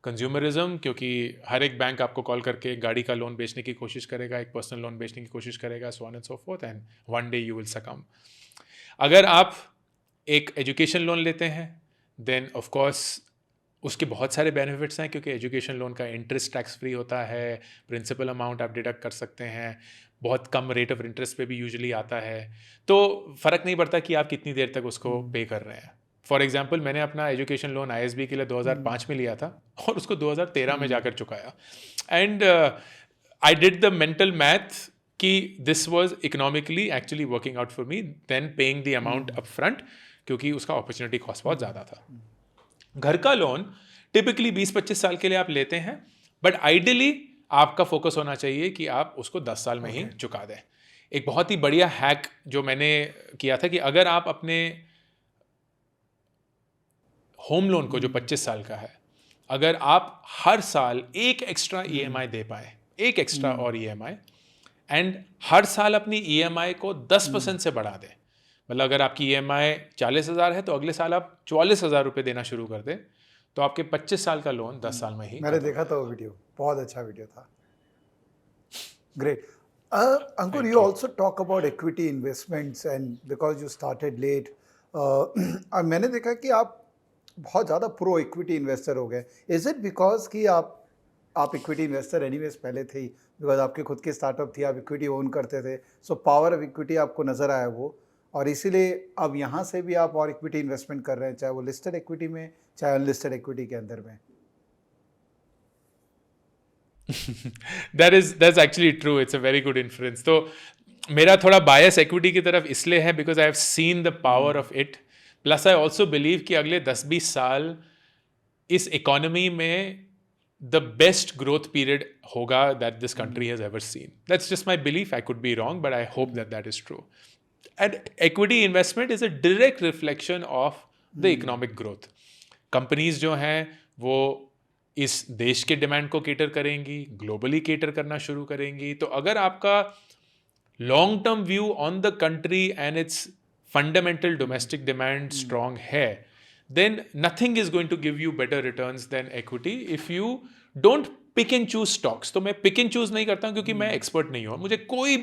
consumerism, क्योंकि हर एक बैंक आपको कॉल करके एक गाड़ी का लोन बेचने की कोशिश करेगा, एक पर्सनल लोन बेचने की कोशिश करेगा, so on and so fourth, and one day you will सकम. अगर आप एक एजुकेशन लोन लेते हैं देन ऑफ कोर्स उसके बहुत सारे बेनिफिट्स हैं, क्योंकि एजुकेशन लोन का इंटरेस्ट टैक्स फ्री होता है, प्रिंसिपल अमाउंट आप डिडक्ट कर सकते हैं, बहुत कम रेट ऑफ इंटरेस्ट पे भी यूजुअली आता है, तो फ़र्क नहीं पड़ता कि आप कितनी देर तक उसको पे कर रहे हैं. फॉर एग्जाम्पल, मैंने अपना एजुकेशन लोन ISB के लिए 2005 में लिया था और उसको 2013 में जाकर चुकाया. And I did the mental math that this was economically actually working out for me then paying the amount up front, क्योंकि उसका अपॉर्चुनिटी कॉस्ट बहुत ज़्यादा था. घर का लोन टिपिकली 20-25 साल के लिए आप लेते हैं, बट आइडियली आपका फोकस होना चाहिए कि आप उसको 10 साल में ही चुका दें. एक बहुत ही बढ़िया हैक जो मैंने किया था कि अगर आप अपने होम लोन को जो 25 साल का है, अगर आप हर साल एक एक्स्ट्रा EMI दे पाए, एक एक्स्ट्रा और EMI, एंड हर साल अपनी EMI को 10% से बढ़ा दें, मतलब अगर आपकी EMI 40,000 है तो अगले साल आप 44,000 रुपये देना शुरू कर दें, तो आपके 25 साल का लोन 10 साल में ही. मैंने देखा था वो वीडियो, बहुत अच्छा वीडियो था. Great. Ankur, you also talk about equity investments and because you started late, मैंने देखा कि आप बहुत ज़्यादा प्रो इक्विटी इन्वेस्टर हो गए. इज इट बिकॉज कि आप आप इक्विटी इन्वेस्टर एनीवेज पहले थे ही, बिकॉज आपके खुद की स्टार्टअप थी, आप इक्विटी ओन करते थे, सो पावर ऑफ इक्विटी आपको नज़र आया वो, और इसीलिए अब यहाँ से भी आप और इक्विटी इन्वेस्टमेंट कर रहे हैं, चाहे वो लिस्टेड इक्विटी में चाहे अनलिस्टेड इक्विटी के अंदर में. that's actually true. It's a very good inference. तो मेरा थोड़ा बायस इक्विटी की तरफ इसलिए है because I have seen the power of it, plus I also believe कि अगले 10-20 साल इस इकोनॉमी में द बेस्ट ग्रोथ पीरियड होगा that this country has ever seen. That's just my belief. I could be wrong but I hope that that is true. And equity investment is a direct reflection of the economic growth. Companies जो हैं वो इस देश के demand को cater करेंगी, globally cater करना शुरू करेंगी. तो अगर आपका long term view on the country and its fundamental domestic demand strong है, then nothing is going to give you better returns than equity if you don't pick and choose stocks. तो मैं pick and choose नहीं करता हूँ क्योंकि मैं expert नहीं हूँ, मुझे कोई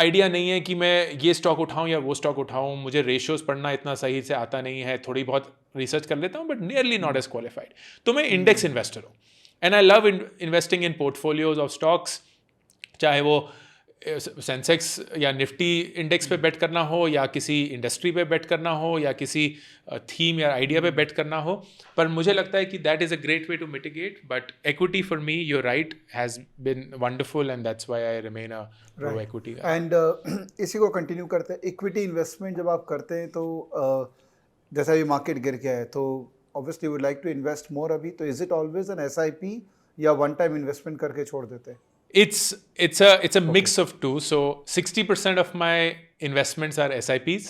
आइडिया नहीं है कि मैं ये स्टॉक उठाऊं या वो स्टॉक उठाऊं, मुझे रेशियोज पढ़ना इतना सही से आता नहीं है, थोड़ी बहुत रिसर्च कर लेता हूं but nearly not as qualified. तो मैं इंडेक्स इन्वेस्टर हूं and I love investing in portfolios of stocks, चाहे वो सेंसेक्स या निफ्टी इंडेक्स पे बेट करना हो या किसी इंडस्ट्री पे बेट करना हो या किसी थीम या आइडिया पे बेट करना हो. पर मुझे लगता है कि that is a great way to mitigate. But equity for me, your right, has been wonderful and that's why I remain a pro equity. एंड इसी को कंटिन्यू करते हैं. इक्विटी इन्वेस्टमेंट जब आप करते हैं तो जैसा अभी मार्केट गिर गया है तो obviously would like to invest more अभी, तो is it always an SIP या वन टाइम इन्वेस्टमेंट करके छोड़ देते हैं? It's a mix of two. So 60% of my investments are SIPs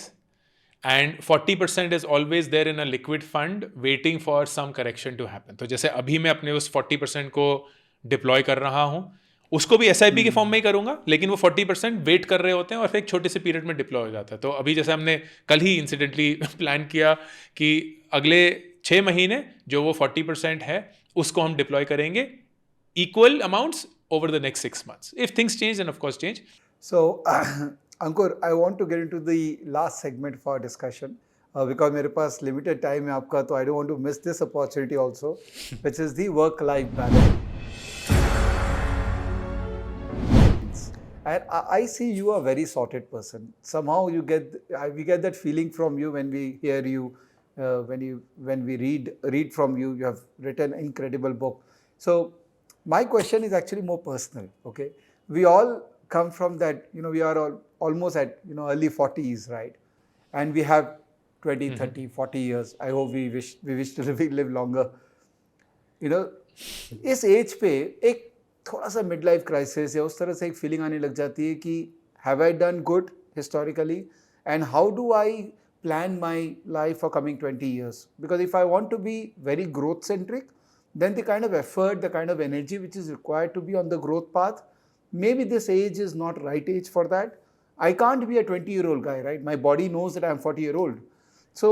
and 40% is always there in a liquid fund waiting for some correction to happen. तो जैसे अभी मैं अपने उस 40% को डिप्लॉय कर रहा हूँ, उसको भी SIP के फॉर्म में ही करूँगा, लेकिन वो 40% वेट कर रहे होते हैं और फिर एक छोटे से पीरियड में डिप्लॉय हो जाता है. तो अभी जैसे हमने कल ही इंसिडेंटली प्लान किया कि अगले 6 महीने जो वो 40% है उसको हम डिप्लॉय करेंगे equal amounts over the next 6 months. If things change, then of course change. So, Ankur, I want to get into the last segment for our discussion because मेरे पास limited time है आपका, तो I don't want to miss this opportunity also, which is the work-life balance. And I see you are a very sorted person. Somehow we get that feeling from you when we hear you, when we read from you. You have written an incredible book. So my question is actually more personal, okay? We all come from that, we are all almost at, early 40s, right? And we have 20, 30, 40 years. I hope we wish to live longer. इस as पे एक थोड़ा सा mid life crisis या उस तरह से एक फीलिंग आने लग जाती है कि have I done good historically and how do I plan my life for coming 20 years? Because if I want to be very growth centric, then the kind of effort, the kind of energy which is required to be on the growth path, maybe this age is not right age for that. I can't be a 20-year-old guy, right? My body knows that I'm 40-year-old. So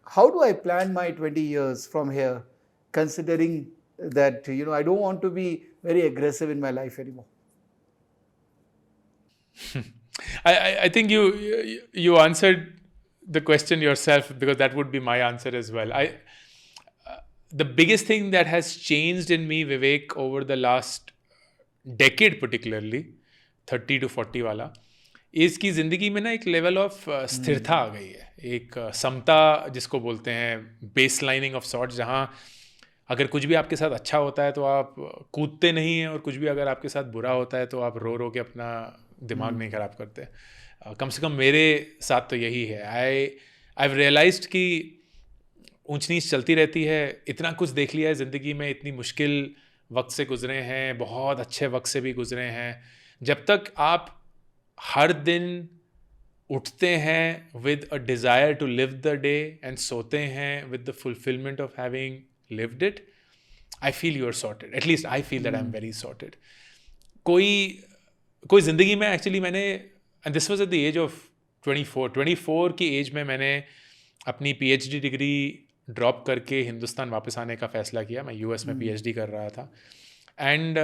how do I plan my 20 years from here, considering that, I don't want to be very aggressive in my life anymore? I think you answered the question yourself, because that would be my answer as well. The biggest thing that has changed in me, Vivek, over the last decade particularly, 30 to 40 वाला, is कि ज़िंदगी में ना एक level of स्थिरता आ गई है, एक समता जिसको बोलते हैं, बेस लाइनिंग ऑफ सॉर्ट, जहाँ अगर कुछ भी आपके साथ अच्छा होता है तो आप कूदते नहीं हैं, और कुछ भी अगर आपके साथ बुरा होता है तो आप रो रो के अपना दिमाग नहीं ख़राब करते. कम से कम मेरे साथ तो यही है. आई रियलाइज्ड कि ऊंच नीच चलती रहती है. इतना कुछ देख लिया है ज़िंदगी में, इतनी मुश्किल वक्त से गुजरे हैं, बहुत अच्छे वक्त से भी गुजरे हैं. जब तक आप हर दिन उठते हैं with a desire to live the day and सोते हैं with the fulfilment of having lived it, I feel you are sorted. At least I feel that I am very sorted. कोई ज़िंदगी में एक्चुअली मैंने, and this was at the age of 24 की as में मैंने अपनी PhD डिग्री ड्रॉप करके हिंदुस्तान वापस आने का फ़ैसला किया. मैं US में PhD कर रहा था, एंड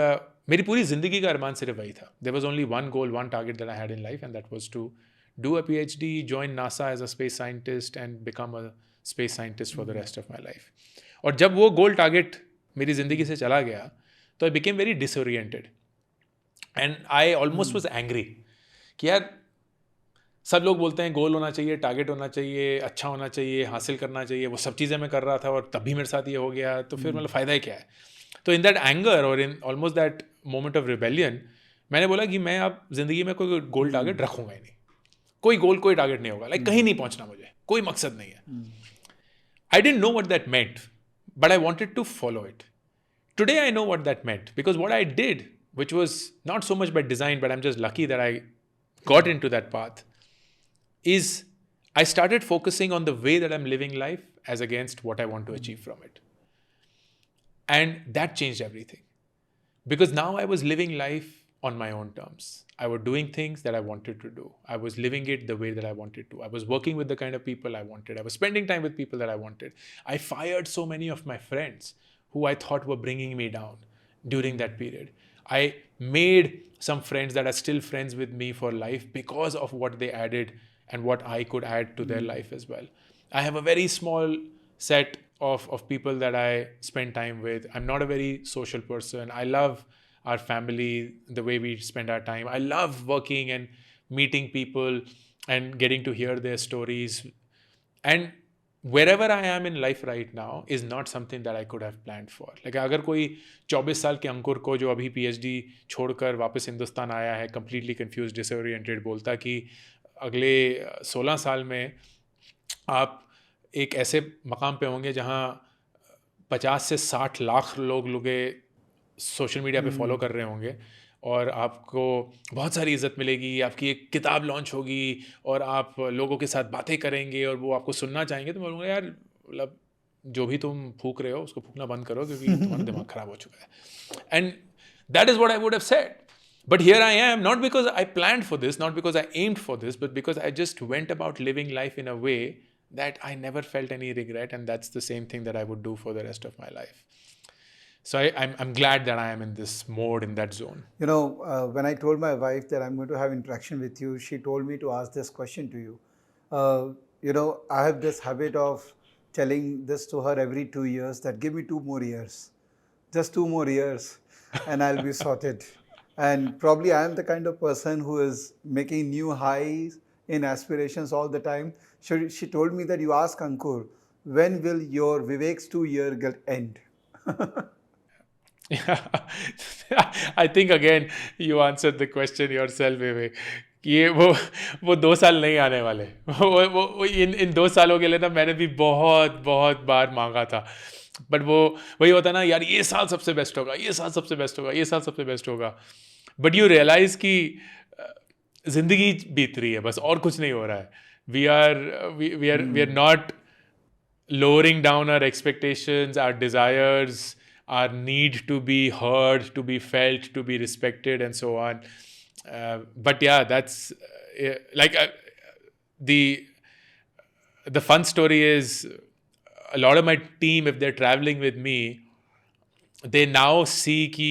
मेरी पूरी ज़िंदगी का अरमान सिर्फ वही था. There was only one goal, one target that I had in life, and that was to do a PhD, join NASA as a space scientist and become a space scientist for the rest of my life. और जब वो goal target मेरी ज़िंदगी से चला गया, तो I became very disoriented and I almost was angry कि यार सब लोग बोलते हैं गोल होना चाहिए, टारगेट होना चाहिए, अच्छा होना चाहिए, हासिल करना चाहिए, वो सब चीज़ें मैं कर रहा था और तभी मेरे साथ ये हो गया, तो फिर मतलब फ़ायदा ही क्या है। तो इन दैट एंगर और in almost that moment of rebellion मैंने बोला कि मैं अब ज़िंदगी में कोई गोल टारगेट रखूँगा ही नहीं, कोई गोल कोई टारगेट नहीं होगा, लाइक कहीं नहीं पहुँचना मुझे, कोई मकसद नहीं है। I didn't know what that meant, but I wanted to follow it. Today I know what that meant because what I did, which was not so much by design, but I'm just lucky that I got into that path, is I started focusing on the way that I'm living life as against what I want to achieve from it. And that changed everything. Because now I was living life on my own terms. I was doing things that I wanted to do. I was living it the way that I wanted to. I was working with the kind of people I wanted. I was spending time with people that I wanted. I fired so many of my friends who I thought were bringing me down during that period. I made some friends that are still friends with me for life because of what they added and what I could add to their life as well. I have a very small set of people that I spend time with. I'm not a very social person. I love our family, the way we spend our time. I love working and meeting people and getting to hear their stories. And wherever I am in life right now is not something that I could have planned for. Like अगर कोई 24 साल के अंकुर को जो अभी PhD छोड़कर वापस हिंदुस्तान आया है, completely confused, disoriented, बोलता कि अगले 16 साल में आप एक ऐसे मकाम पे होंगे जहाँ 50 से 60 लाख लोग सोशल मीडिया पे फॉलो कर रहे होंगे और आपको बहुत सारी इज़्ज़त मिलेगी, आपकी एक किताब लॉन्च होगी और आप लोगों के साथ बातें करेंगे और वो आपको सुनना चाहेंगे, तो मैं बोलूँगा यार मतलब जो भी तुम फूक रहे हो उसको फूकना बंद करो क्योंकि तुम्हारा दिमाग ख़राब हो चुका है। And that is what I would have said. But here I am, not because I planned for this, not because I aimed for this, but because I just went about living life in a way that I never felt any regret, and that's the same thing that I would do for the rest of my life. So I'm glad that I am in this mode, in that zone. You know, when I told my wife that I'm going to have interaction with you, she told me to ask this question to you. You know, I have this habit of telling this to her every 2 years that give me 2 more years, just 2 more years, and I'll be sorted. And probably I am the kind of person who is making new highs in aspirations all the time. She told me that you ask Ankur, when will your Vivek's 2-year get end? I think again you answered the question yourself, Vivek. ये वो 2 साल नहीं आने वाले. वो इन 2 सालों के लिए ना मैंने भी बहुत बार मांगा था. बट वो वही होता ना यार, ये साल सबसे बेस्ट होगा, ये साल सबसे बेस्ट होगा, ये साल सबसे बेस्ट होगा. बट यू रियलाइज कि जिंदगी बीत रही है बस, और कुछ नहीं हो रहा है. We are not lowering down our expectations, our desires, our need to be heard, to be felt, to be respected, and so on. But yeah, that's the fun story is a lot of my team, if they're traveling with me, they now see कि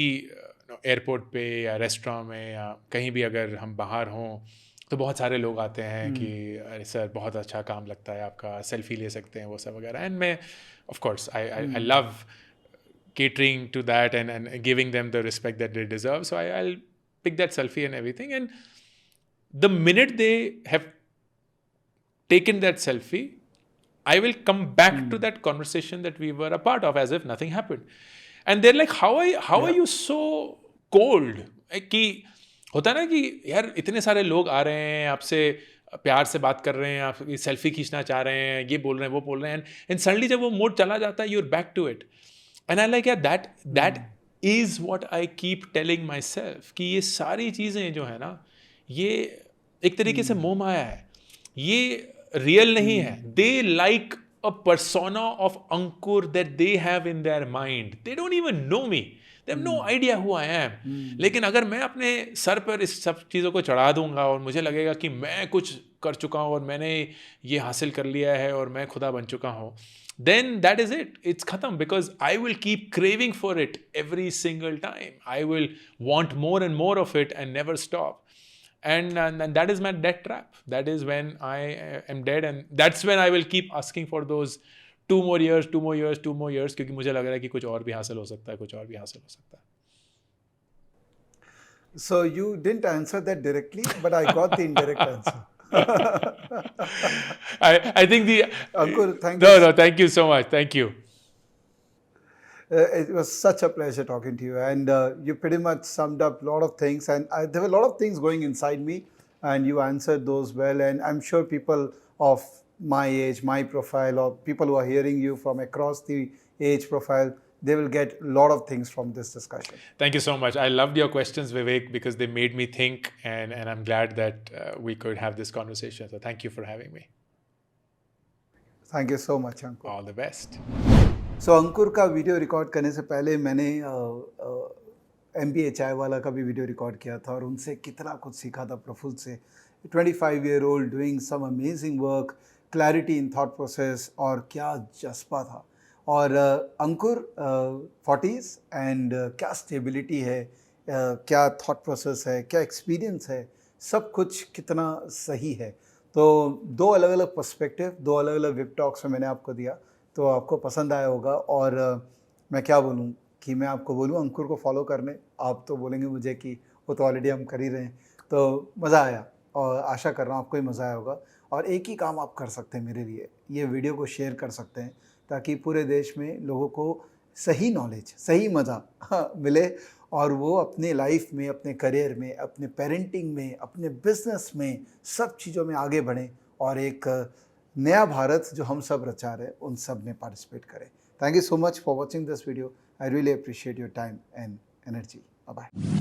airport पे या restaurant में या कहीं भी अगर हम बाहर हों तो बहुत सारे लोग आते हैं कि अरे सर बहुत अच्छा काम लगता है आपका, सेल्फी ले सकते हैं, वो सब वगैरह. एंड मैं of course I love catering to that and giving them the respect that they deserve. So I'll pick that selfie and everything. And the minute they have taken that selfie, I will come back to that conversation that we were a part of as if nothing happened. And they're like, how are you so cold? कि होता ना कि यार इतने सारे लोग आ रहे हैं आपसे प्यार से बात कर रहे हैं, आपकी सेल्फी खींचना चाह रहे हैं, ये बोल रहे हैं वो बोल रहे हैं, एंड सडनली जब वो मोड चला जाता है, you're back to it. And I like, yeah, that is what I keep telling myself कि ये सारी चीज़ें जो है ना, ये एक तरीके से मोह माया है, ये रियल नहीं है. They like a persona of Ankur that they have in their mind. They don't even know me. They have no idea who I am. लेकिन अगर मैं अपने सर पर इस सब चीज़ों को चढ़ा दूंगा और मुझे लगेगा कि मैं कुछ कर चुका हूँ और मैंने ये हासिल कर लिया है और मैं खुदा बन चुका हूँ, then that is it. It's khatam, because I will keep craving for it every single time. I will want more and more of it and never stop. And that is my death trap. That is when I am dead, and that's when I will keep asking for those 2 more years, 2 more years, 2 more years, क्योंकि मुझे लग रहा है कि कुछ और भी हासिल हो सकता है, कुछ और भी हासिल हो सकता है. So you didn't answer that directly, but I got the indirect answer. I think the Ankur, thank no you. no thank you so much. Thank you. It was such a pleasure talking to you, and you pretty much summed up a lot of things. And there were a lot of things going inside me, and you answered those well. And I'm sure people of my age, my profile, or people who are hearing you from across the age profile, they will get a lot of things from this discussion. Thank you so much. I loved your questions, Vivek, because they made me think, and I'm glad that we could have this conversation. So thank you for having me. Thank you so much, Ankur. All the best. सो अंकुर का video record करने से पहले मैंने MBA चाय वाला का भी video record किया था और उनसे कितना कुछ सीखा था प्रफुल्ल से. 25-year-old doing some amazing work, clarity in thought process, और क्या जज्बा था. और अंकुर 40s एंड क्या स्टेबिलिटी है, क्या थॉट प्रोसेस है, क्या एक्सपीरियंस है, सब कुछ कितना सही है. तो दो अलग अलग पर्सपेक्टिव, दो अलग अलग विप टॉक्स में मैंने आपको दिया, तो आपको पसंद आया होगा. और मैं क्या बोलूँ कि मैं आपको बोलूँ अंकुर को फॉलो करने, आप तो बोलेंगे मुझे कि वो तो ऑलरेडी हम कर ही रहे हैं. तो मज़ा आया और आशा कर रहा हूँ आपको भी मज़ा आया होगा. और एक ही काम आप कर सकते हैं मेरे लिए, ये वीडियो को शेयर कर सकते हैं ताकि पूरे देश में लोगों को सही नॉलेज, सही मज़ा मिले और वो अपने लाइफ में, अपने करियर में, अपने पेरेंटिंग में, अपने बिजनेस में, सब चीज़ों में आगे बढ़ें और एक नया भारत जो हम सब रचा रहे हैं उन सब में पार्टिसिपेट करें. Thank you so much for watching this video. I really appreciate your time and energy. Bye bye.